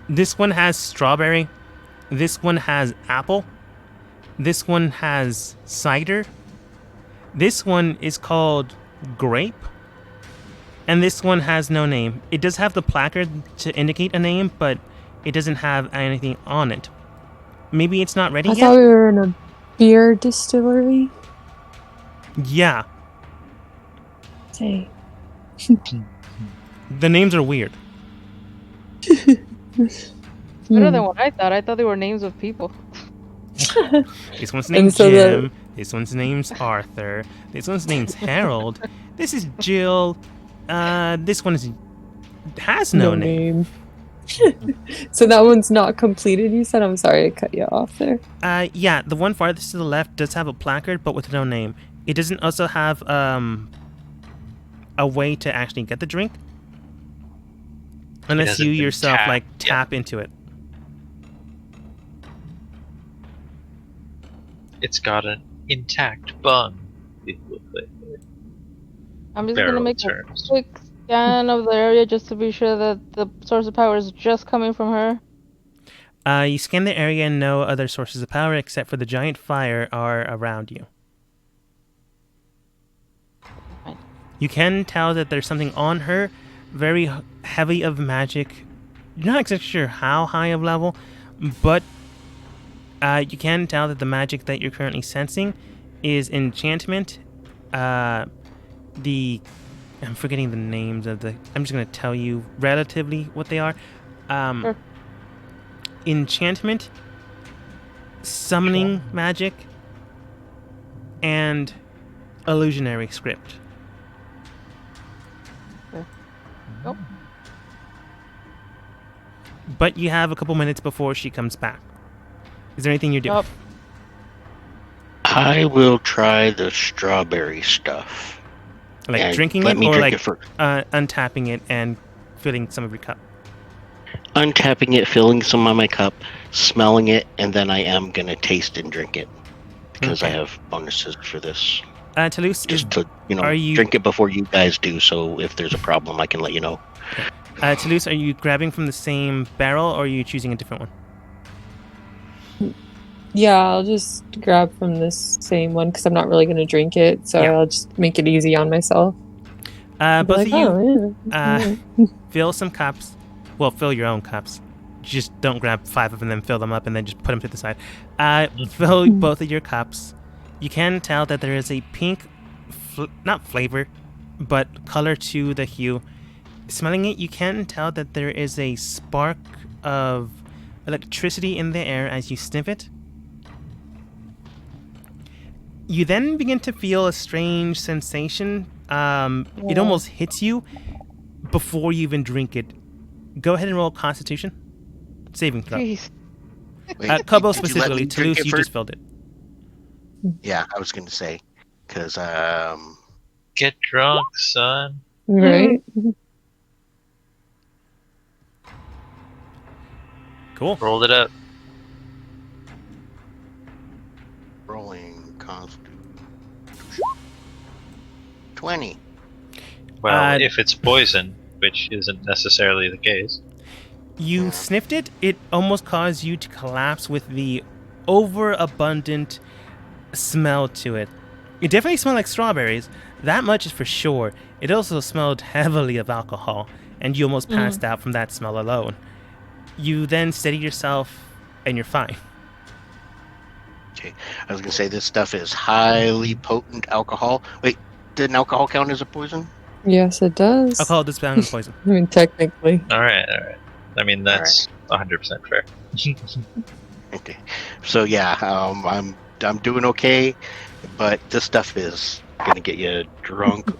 This one has strawberry. This one has apple. This one has cider. This one is called grape. And this one has no name. It does have the placard to indicate a name, but it doesn't have anything on it. Maybe it's not ready I yet? thought we were in a beer distillery. Yeah. Dang. The names are weird. Better than what I thought. I thought they were names of people. This one's And named so Jim. This one's name's Arthur. This one's name's Harold. This is Jill. This one has no name. So that one's not completed, you said? I'm sorry I cut you off there. Yeah, the one farthest to the left does have a placard, but with no name. It doesn't also have a way to actually get the drink, unless hasn't you been yourself tapped like yet. tap into it. It's got an intact bung. It looks like I'm just gonna barrel make a terms. quick scan of the area just to be sure that the source of power is just coming from her. You scan the area and no other sources of power except for the giant fire are around you. Fine. You can tell that there's something on her, very heavy of magic. You're not exactly sure how high of level, but you can tell that the magic that you're currently sensing is enchantment. I'm forgetting the names of the... I'm just going to tell you relatively what they are. Sure. Enchantment, summoning magic, and illusionary script. Nope. But you have a couple minutes before she comes back. Is there anything you're doing? Nope. I will try the strawberry stuff. Like And drinking let it, me or drink like it first. untapping it and filling some of your cup? Untapping it, filling some on my cup, smelling it, and then I am gonna taste and drink it because I Okay. have bonuses for this. Toulouse, Just to are you- drink it before you guys do. So if there's a problem, I can let you know. Toulouse, are you grabbing from the same barrel, or are you choosing a different one? Yeah, I'll just grab from this same one because I'm not really going to drink it, so Yeah. I'll just make it easy on myself. I'll be Both like, of you "Oh, yeah." fill some cups. Well, fill your own cups. Just don't grab 5 of them and then fill them up and then just put them to the side. Fill both of your cups. You can tell that there is a pink, not flavor, but color to the hue. Smelling it, you can tell that there is a spark of electricity in the air as you sniff it. You then begin to feel a strange sensation. It almost hits you before you even drink it. Go ahead and roll Constitution saving throw. Jeez. Wait, Kobo did you let me specifically. drink Toulouse, it you first? just filled it. Yeah, I was gonna say because Get drunk, son. Right? Cool. Rolled it up. rolling Constitution 20. Well, Uh, if it's poison, which isn't necessarily the case. You sniffed it. It almost caused you to collapse with the overabundant smell to it. It definitely smelled like strawberries. That much is for sure. It also smelled heavily of alcohol, and you almost passed out from that smell alone. You then steady yourself, and you're fine. Okay, I was gonna say this stuff is highly potent alcohol. Wait, didn't alcohol count as a poison? Yes, it does. Alcohol does sound as poison. I mean, technically. All right. I mean, that's 100% fair. Okay, so yeah, I'm doing okay, but this stuff is gonna get you drunk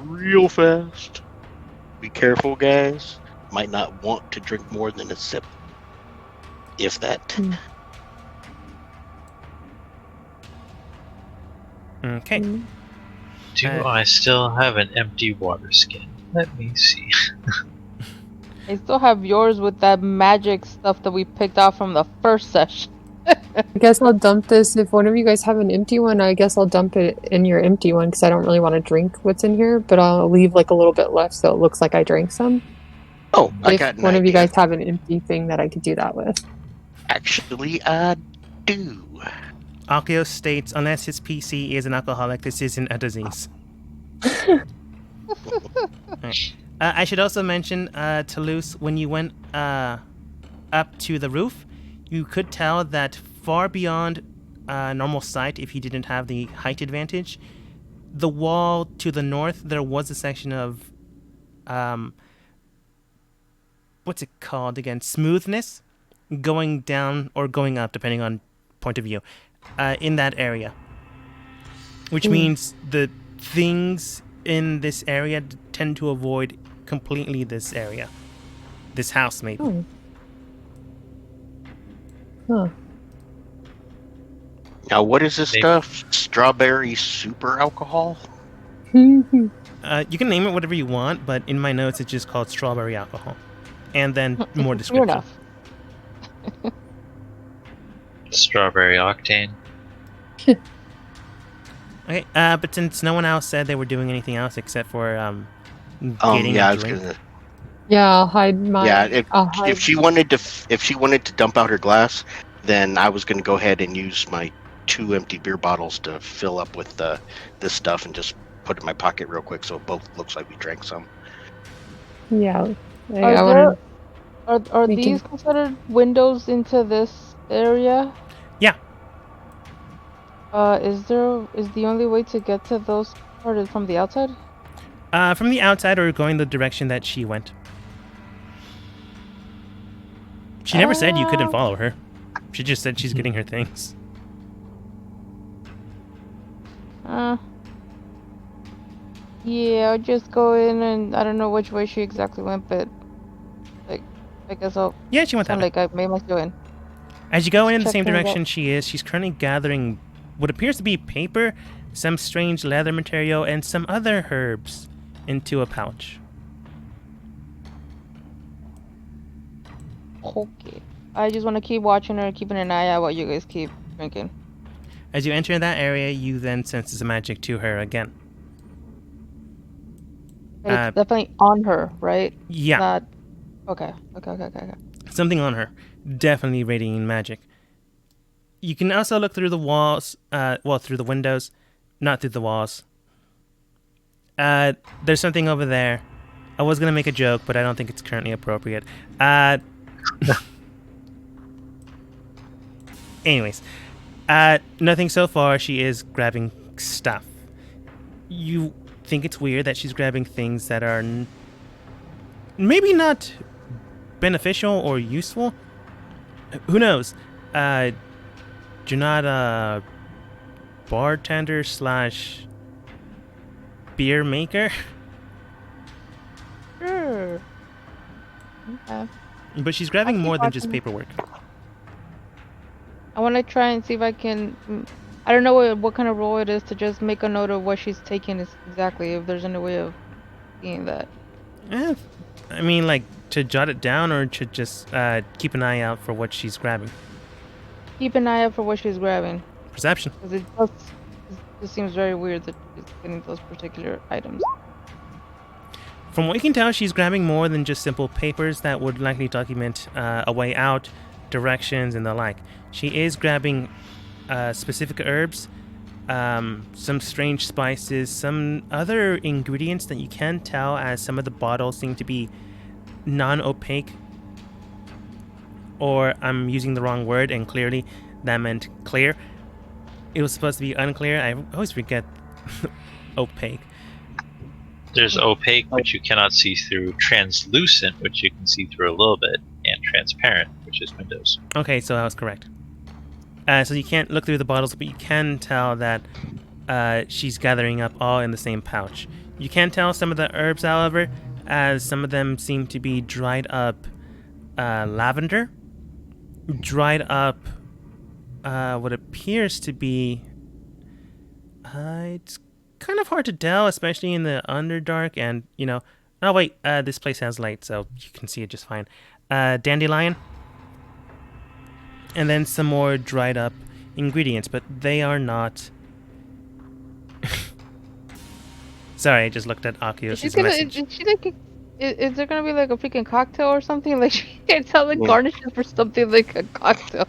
real fast. Be careful, guys. Might not want to drink more than a sip, if that. Okay. Do Uh, I still have an empty water skin? Let me see. I still have yours with that magic stuff that we picked out from the first session. I guess I'll dump this. If one of you guys have an empty one, I guess I'll dump it in your empty one because I don't really want to drink what's in here, but I'll leave like a little bit left so it looks like I drank some. Oh, I If got an one of you idea. guys have an empty thing that I could do that with. Actually, I do. Akio states, unless his PC is an alcoholic, this isn't a disease. Right. I should also mention, Toulouse, when you went up to the roof, you could tell that far beyond normal sight, if you didn't have the height advantage, the wall to the north, there was a section of, what's it called again? Smoothness, going down or going up, depending on point of view, in that area. Which means the things in this area tend to avoid completely this area. This house, maybe. Oh. Huh. Now, what is this Maybe. stuff? Strawberry super alcohol? You can name it whatever you want, but in my notes it's just called strawberry alcohol. And then more Fair description. enough. Strawberry octane. Okay, but since no one else said they were doing anything else except for getting Yeah, I a was drink. gonna. Yeah, I'll hide my. Yeah, I'll hide. if she wanted to dump out her glass, then I was gonna go ahead and use my 2 empty beer bottles to fill up with this stuff and just put it in my pocket real quick, so it both looks like we drank some. Yeah. Are We can- these considered windows into this area? Yeah. Is the only way to get to those part from the outside? From the outside or going the direction that she went. She never said you couldn't follow her. She just said she's getting her things. Yeah, I'll just go in and I don't know which way she exactly went, but like I guess I'll Yeah, she went that sound way. like I made my go in. As you go in the check same things out. direction she's currently gathering what appears to be paper, some strange leather material, and some other herbs into a pouch. Okay. I just want to keep watching her, keeping an eye out while you guys keep drinking. As you enter that area, you then sense some magic to her again. But it's definitely on her, right? Yeah, Not. Okay. something on her. Definitely radiating magic. You can also look through the walls, through the windows, not through the walls. There's something over there. I was gonna make a joke, but I don't think it's currently appropriate. Anyways, nothing so far. She is grabbing stuff. You think it's weird that she's grabbing things that are maybe not beneficial or useful. Who knows? You're not a bartender / beer maker, Sure. Okay. but she's grabbing keep more than just watching. paperwork. I want to try and see if I can. I don't know what kind of role it is to just make a note of what she's taking exactly. If there's any way of seeing that. I mean, like, to jot it down or to just keep an eye out for what she's grabbing. Keep an eye out for what she's grabbing, Perception. because it just seems very weird that she's getting those particular items. From what you can tell, she's grabbing more than just simple papers that would likely document a way out, directions, and the like. She is grabbing specific herbs, some strange spices, some other ingredients that you can tell as some of the bottles seem to be non-opaque. Or I'm using the wrong word, and clearly that meant clear. It was supposed to be unclear. I always forget opaque. There's opaque, which you cannot see through, translucent, which you can see through a little bit, and transparent, which is windows. Okay, so I was correct. So you can't look through the bottles, but you can tell that she's gathering up all in the same pouch. You can tell some of the herbs, however, as some of them seem to be dried up lavender, dried up what appears to be... it's kind of hard to tell, especially in the Underdark, and, you know... Oh, wait, this place has light, so you can see it just fine. Dandelion. And then some more dried up ingredients, but they are not... Sorry, I just looked at Akios' message. Is Is there gonna be like a freaking cocktail or something? Like it's how like Yeah. garnishes for something like a cocktail.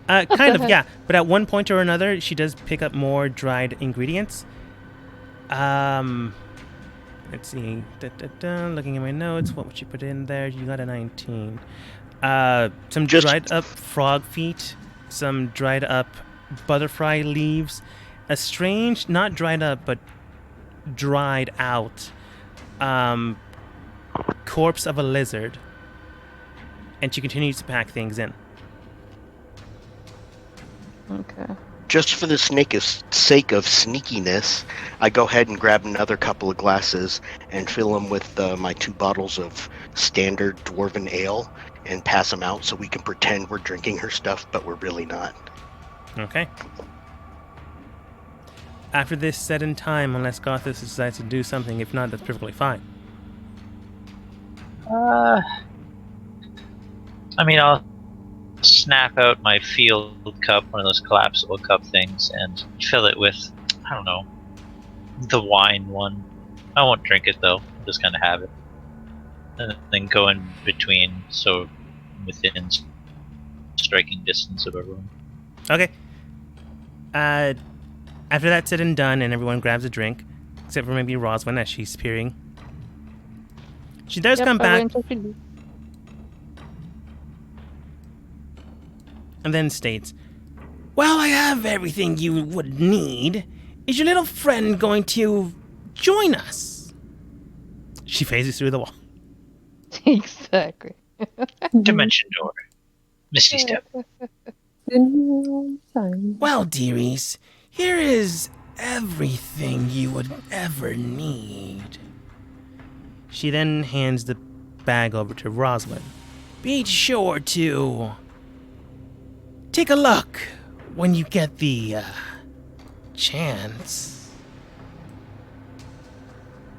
What Kind the of, heck? yeah. But at one point or another, she does pick up more dried ingredients. Let's see. Looking at my notes, what would she put in there? You got a 19. Some Just- dried up frog feet, some dried up butterfly leaves, a strange, not dried up, but dried out corpse of a lizard. And she continues to pack things in. Okay. Just for the sake of sneakiness, I go ahead and grab another couple of glasses and fill them with my 2 bottles of standard dwarven ale and pass them out so we can pretend we're drinking her stuff, but we're really not. Okay. After this set in time, unless Gothis decides to do something, if not, that's perfectly fine. I mean, I'll snap out my field cup, one of those collapsible cup things, and fill it with, I don't know, the wine one. I won't drink it though, I'll just kind of have it. And then go in between, so within striking distance of everyone. Okay. After that's said and done, and everyone grabs a drink, except for maybe Roswin as she's peering. She does come I back went to sleep. and then states, "Well, I have everything you would need. Is your little friend going to join us?" She phases through the wall. Exactly. Dimension door. Misty step. Time. Well, dearies, here is everything you would ever need. She then hands the bag over to Rosalind. Be sure to take a look when you get the chance.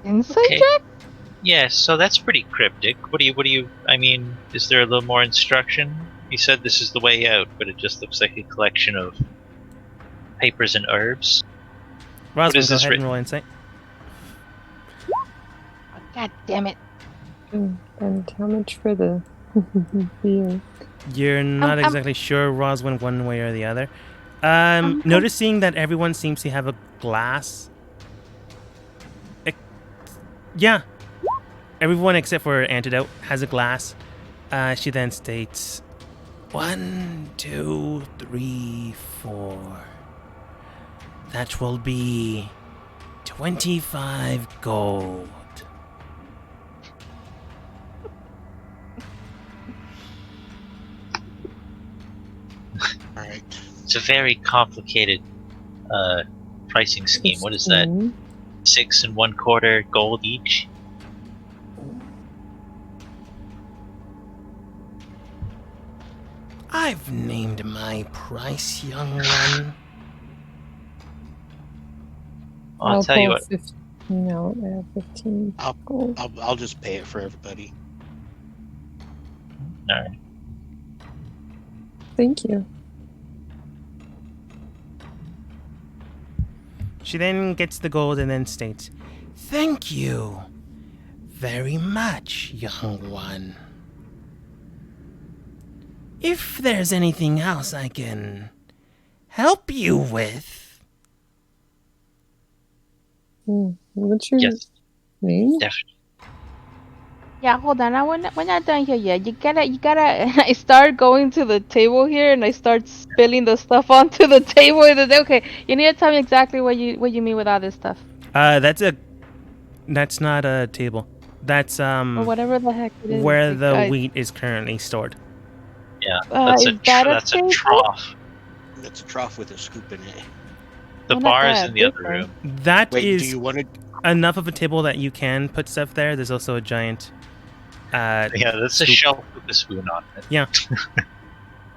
Insight Okay. check? Yeah, so that's pretty cryptic. What do you, I mean, is there a little more instruction? You said this is the way out, but it just looks like a collection of papers and herbs. Rosalind, is go this ahead and written? roll insight. God damn it. And how much for the beer? You're not I'm- exactly sure, Rosalind, one way or the other. I'm- Noticing that everyone seems to have a glass. Yeah. Everyone except for Antidote has a glass. She then states, 1, 2, 3, 4. That will be 25 gold. All right. It's a very complicated pricing scheme. What is that? 6 1/4 gold each? I've named my price, young one. I'll tell you pull what. 15 out. I have 15 I'll- gold. I'll just pay it for everybody. Alright. Thank you. She then gets the gold and then states, "Thank you very much, young one. If there's anything else I can help you with." What's your Yes, name? definitely. Yeah, hold on. We're not done here yet. You gotta. I start going to the table here, and I start spilling the stuff onto the table. And then, okay, you need to tell me exactly what you mean with all this stuff, That's not a table. That's or whatever the heck it is. where Like, the wheat is currently stored. Yeah, that's is that a that's a table? trough. It's a trough with a scoop in it. The Well, not bar is that, in the other this room. That Wait, is do you want to? enough of a table that you can put stuff there. There's also a giant Yeah, that's a Scoop. shelf with a spoon on it. Yeah.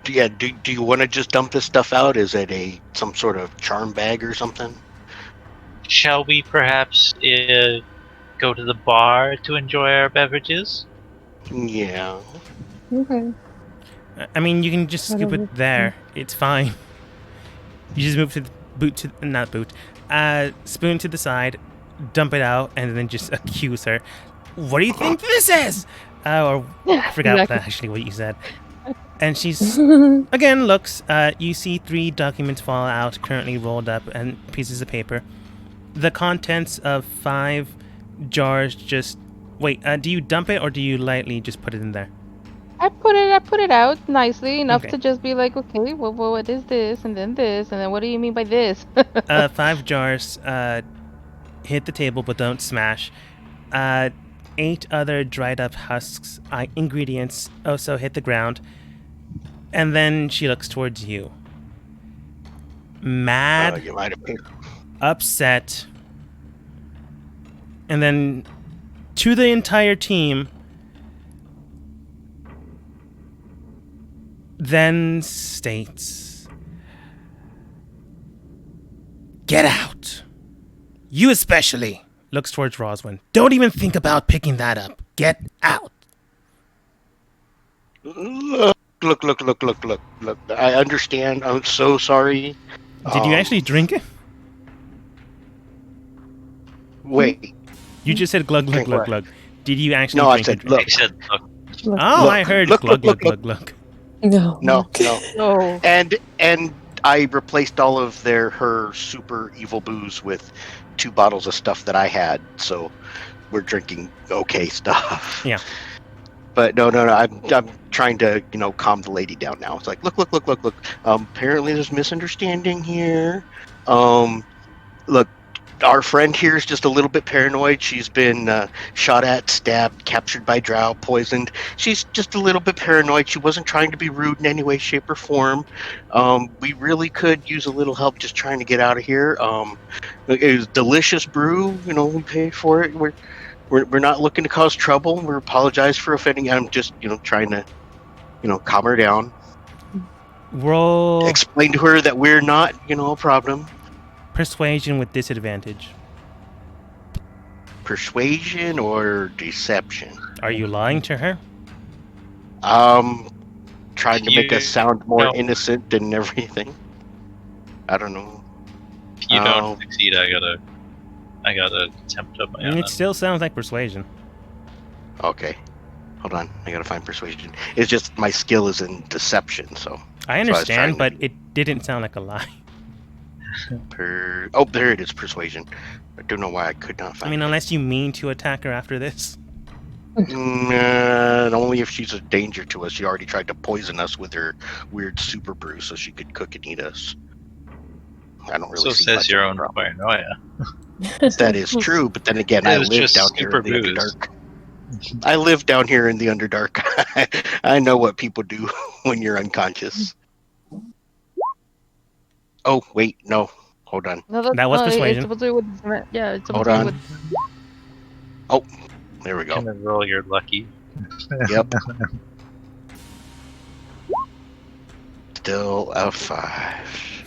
Do you want to just dump this stuff out? Is it some sort of charm bag or something? Shall we perhaps go to the bar to enjoy our beverages? Yeah. Okay. I mean, you can just scoop Whatever. it there. It's fine. You just move to spoon to the side, dump it out, and then just accuse her. What do you think this is? Or I forgot Exactly. actually what you said. And she's again looks. You see 3 documents fall out, currently rolled up, and pieces of paper. The contents of 5 jars. Just wait. Do you dump it or do you lightly just put it in there? I put it out nicely enough Okay. to just be like, okay, well, what is this, and then this, and then what do you mean by this? 5 jars. Hit the table, but don't smash. 8 other dried up husks, ingredients, also hit the ground. And then she looks towards you. Mad, You might have paid. upset, and then to the entire team, then states, "Get out. You especially." Looks towards Roswin. "Don't even think about picking that up. Get out." Look. I understand. I'm so sorry. Did you actually drink it? Wait. You just said glug, glug, Drink glug, what? glug. Did you actually No, I drink said it? look. He said, look, Oh, Look, I heard look, glug, look, glug, look, glug, glug. No. No. No. And I replaced all of her super evil booze with 2 bottles of stuff that I had. So we're drinking okay stuff. Yeah. But no. I'm trying to calm the lady down now. It's like look. Apparently there's misunderstanding here. Look. Our friend here is just a little bit paranoid. She's been shot at, stabbed, captured by drow, poisoned. She's just a little bit paranoid. She wasn't trying to be rude in any way, shape, or form. We really could use a little help just trying to get out of here. It was delicious brew. We paid for it. We're not looking to cause trouble. We apologize for offending. I'm just trying to calm her down. Roll Explain to her that we're not a problem. persuasion with disadvantage. Persuasion or deception? Are you lying to her? Trying to make us sound more No. innocent and everything. I don't know. if you Oh. don't succeed, I gotta attempt up my I mean, own. it still sounds like persuasion. Okay. Hold on. I gotta find persuasion. It's just my skill is in deception, so. I was understand, trying but to- it didn't sound like a lie. Oh, there it is, persuasion. I don't know why I could not I find mean, it. unless you mean to attack her after this. Only if she's a danger to us. She already tried to poison us with her weird super brew so she could cook and eat us. I don't really So see says much your of a own problem. paranoia. That is true, but then again, It I was live just down here super in the booze. Underdark. I live down here in the Underdark. I know what people do when you're unconscious. Oh, wait, no. Hold on. No, That was no, persuasion. It's supposed to be with, yeah, it's Hold supposed to be on. with. There we go. Gonna roll your lucky. Yep. Still a 5.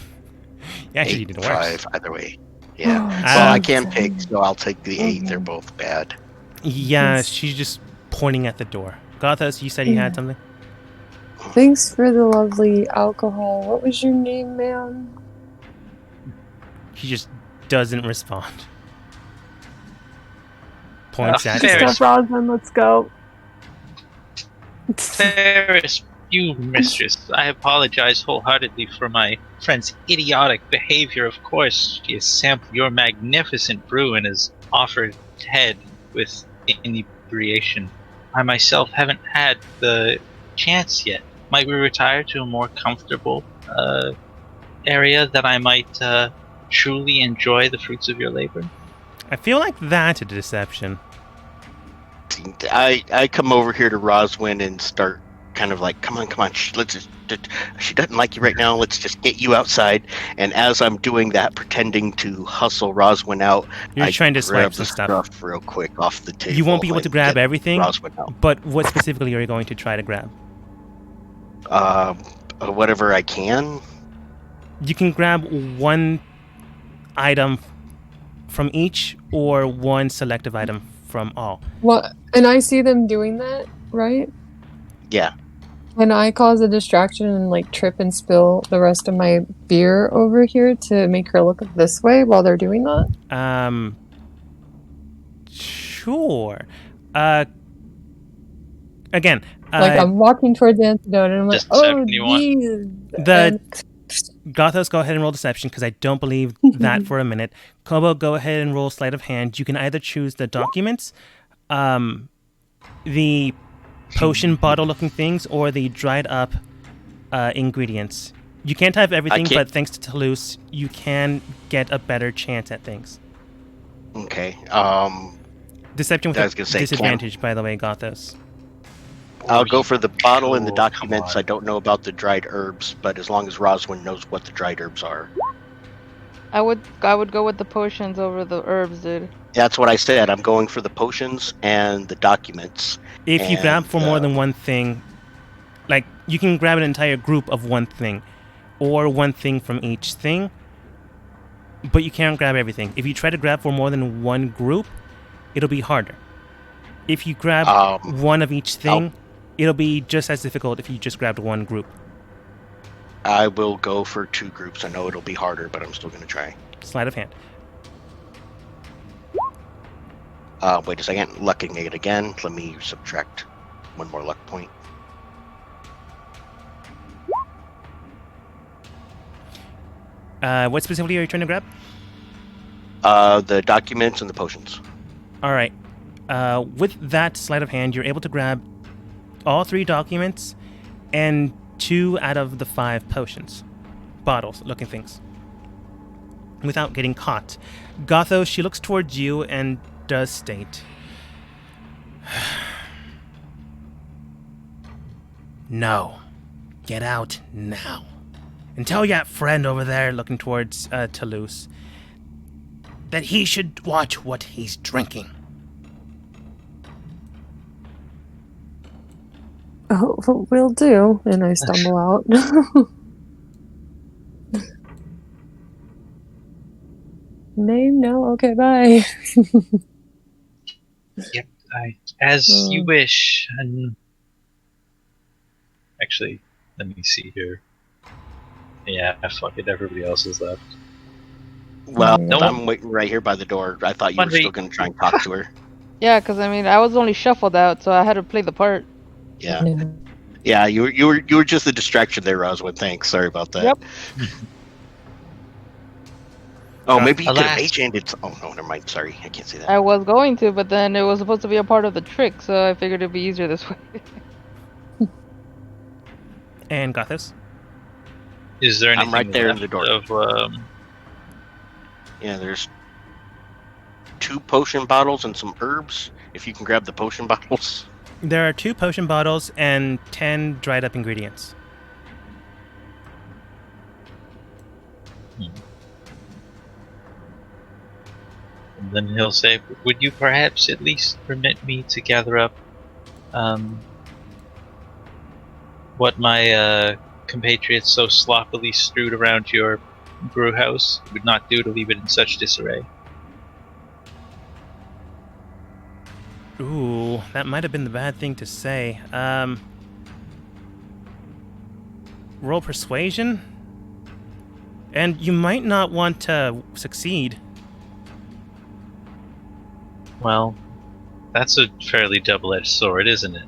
You actually 8, did worse. 5, either way. Yeah. Oh, Well, I Um, can pick, so I'll take the 8. They're Mhm. both bad. Yeah, Yes. she's just pointing at the door. Gothos, you said you had Yeah. something? Thanks for the lovely alcohol. What was your name, ma'am? She just doesn't respond. Points at fair. you. Steph Roslin, let's go. Ferris, you mistress, I apologize wholeheartedly for my friend's idiotic behavior. Of course, she has sampled your magnificent brew and has offered head with inebriation. I myself haven't had the chance yet. Might we retire to a more comfortable area that I might truly enjoy the fruits of your labor? I feel like that's a deception. I come over here to Roswin and start kind of like, come on, let's just, she doesn't like you right now. Let's just get you outside. And as I'm doing that, pretending to hustle Roswin out, You're I trying to grab swipe the the stuff. real quick off the table. You won't be able to and grab get everything, Roswin out. but what specifically are you going to try to grab? Whatever I can. You can grab one item from each or one selective item from all. What? And I see them doing that, right? Yeah. Can I cause a distraction and like trip and spill the rest of my beer over here to make her look this way while they're doing that? Sure. Again, Like I'm walking towards the antidote, and I'm like, Just oh, deception you want? geez. The- Gothos, go ahead and roll deception, because I don't believe that for a minute. Kobo, go ahead and roll sleight of hand. You can either choose the documents, the potion bottle-looking things, or the dried-up ingredients. You can't have everything, but thanks to Toulouse, you can get a better chance at things. Okay. Deception with I was gonna say, disadvantage, by the way, Gothos. I'll go for the bottle and the Oh, documents. come I on. don't know about the dried herbs, but as long as Roswin knows what the dried herbs are. I would go with the potions over the herbs, dude. That's what I said. I'm going for the potions and the documents. If you grab And, for more than one thing, like, you can grab an entire group of one thing, or one thing from each thing, but you can't grab everything. If you try to grab for more than one group, it'll be harder. If you grab one of each thing, it'll be just as difficult if you just grabbed one group. I will go for 2 groups. I know it'll be harder, but I'm still going to try. Sleight of hand. Wait a second. Lucking it again. Let me subtract 1 more luck point. What specifically are you trying to grab? The documents and the potions. All right. With that sleight of hand, you're able to grab all 3 documents and 2 out of the 5 potions. Bottles, looking things. Without getting caught. Gothos, she looks towards you and does state, no. Get out now. And tell that friend over there, looking towards Toulouse, that he should watch what he's drinking. Oh, will do. And I stumble out. Name? No? Okay, bye. Yep, as you wish. And actually, let me see here. Yeah, fuck it. Everybody else is left. Well, No I'm waiting right here by the door. I thought you were still going to try and talk to her. Yeah, because I mean, I was only shuffled out, so I had to play the part. Yeah. Yeah, you were just the distraction there, Roswin. Thanks. Sorry about that. Yep. Oh, maybe you could have Alas. mage handed. Oh no, never mind. Sorry, I can't say that. I was going to, but then it was supposed to be a part of the trick, so I figured it'd be easier this way. And Gothos? Is there anything I'm right there in left the door. of Yeah, there's 2 potion bottles and some herbs. If you can grab the potion bottles. There are 2 potion bottles and 10 dried up ingredients. And then he'll say, would you perhaps at least permit me to gather up what my compatriots so sloppily strewed around your brew house? It would not do to leave it in such disarray. Ooh, that might have been the bad thing to say. Roll persuasion? And you might not want to succeed. Well, that's a fairly double-edged sword, isn't it?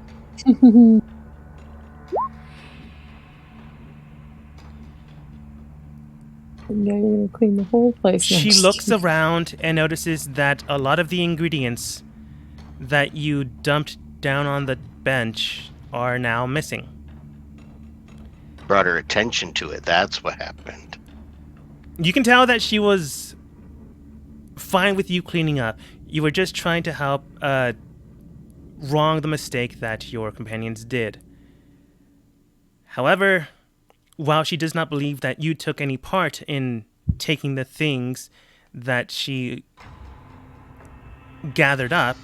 Now you're gonna clean the whole place. She next. looks around and notices that a lot of the ingredients that you dumped down on the bench are now missing. Brought her attention to it. That's what happened. You can tell that she was fine with you cleaning up. You were just trying to help wrong the mistake that your companions did. However, while she does not believe that you took any part in taking the things that she gathered up,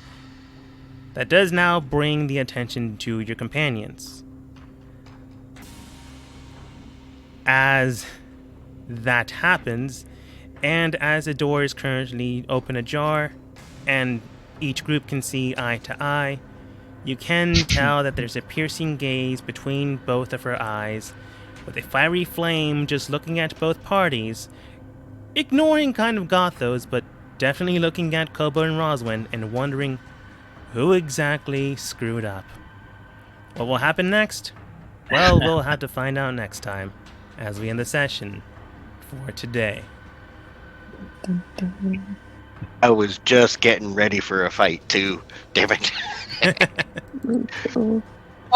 that does now bring the attention to your companions. As that happens, and as the door is currently open ajar, and each group can see eye to eye, you can tell that there's a piercing gaze between both of her eyes, with a fiery flame just looking at both parties, ignoring kind of Gothos, but definitely looking at Kobo and Roswin and wondering who exactly screwed up. What will happen next? Well, we'll have to find out next time as we end the session for today. Dun, dun. I was just getting ready for a fight too. Damn it. Oh,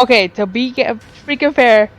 Okay, to be freaking fair,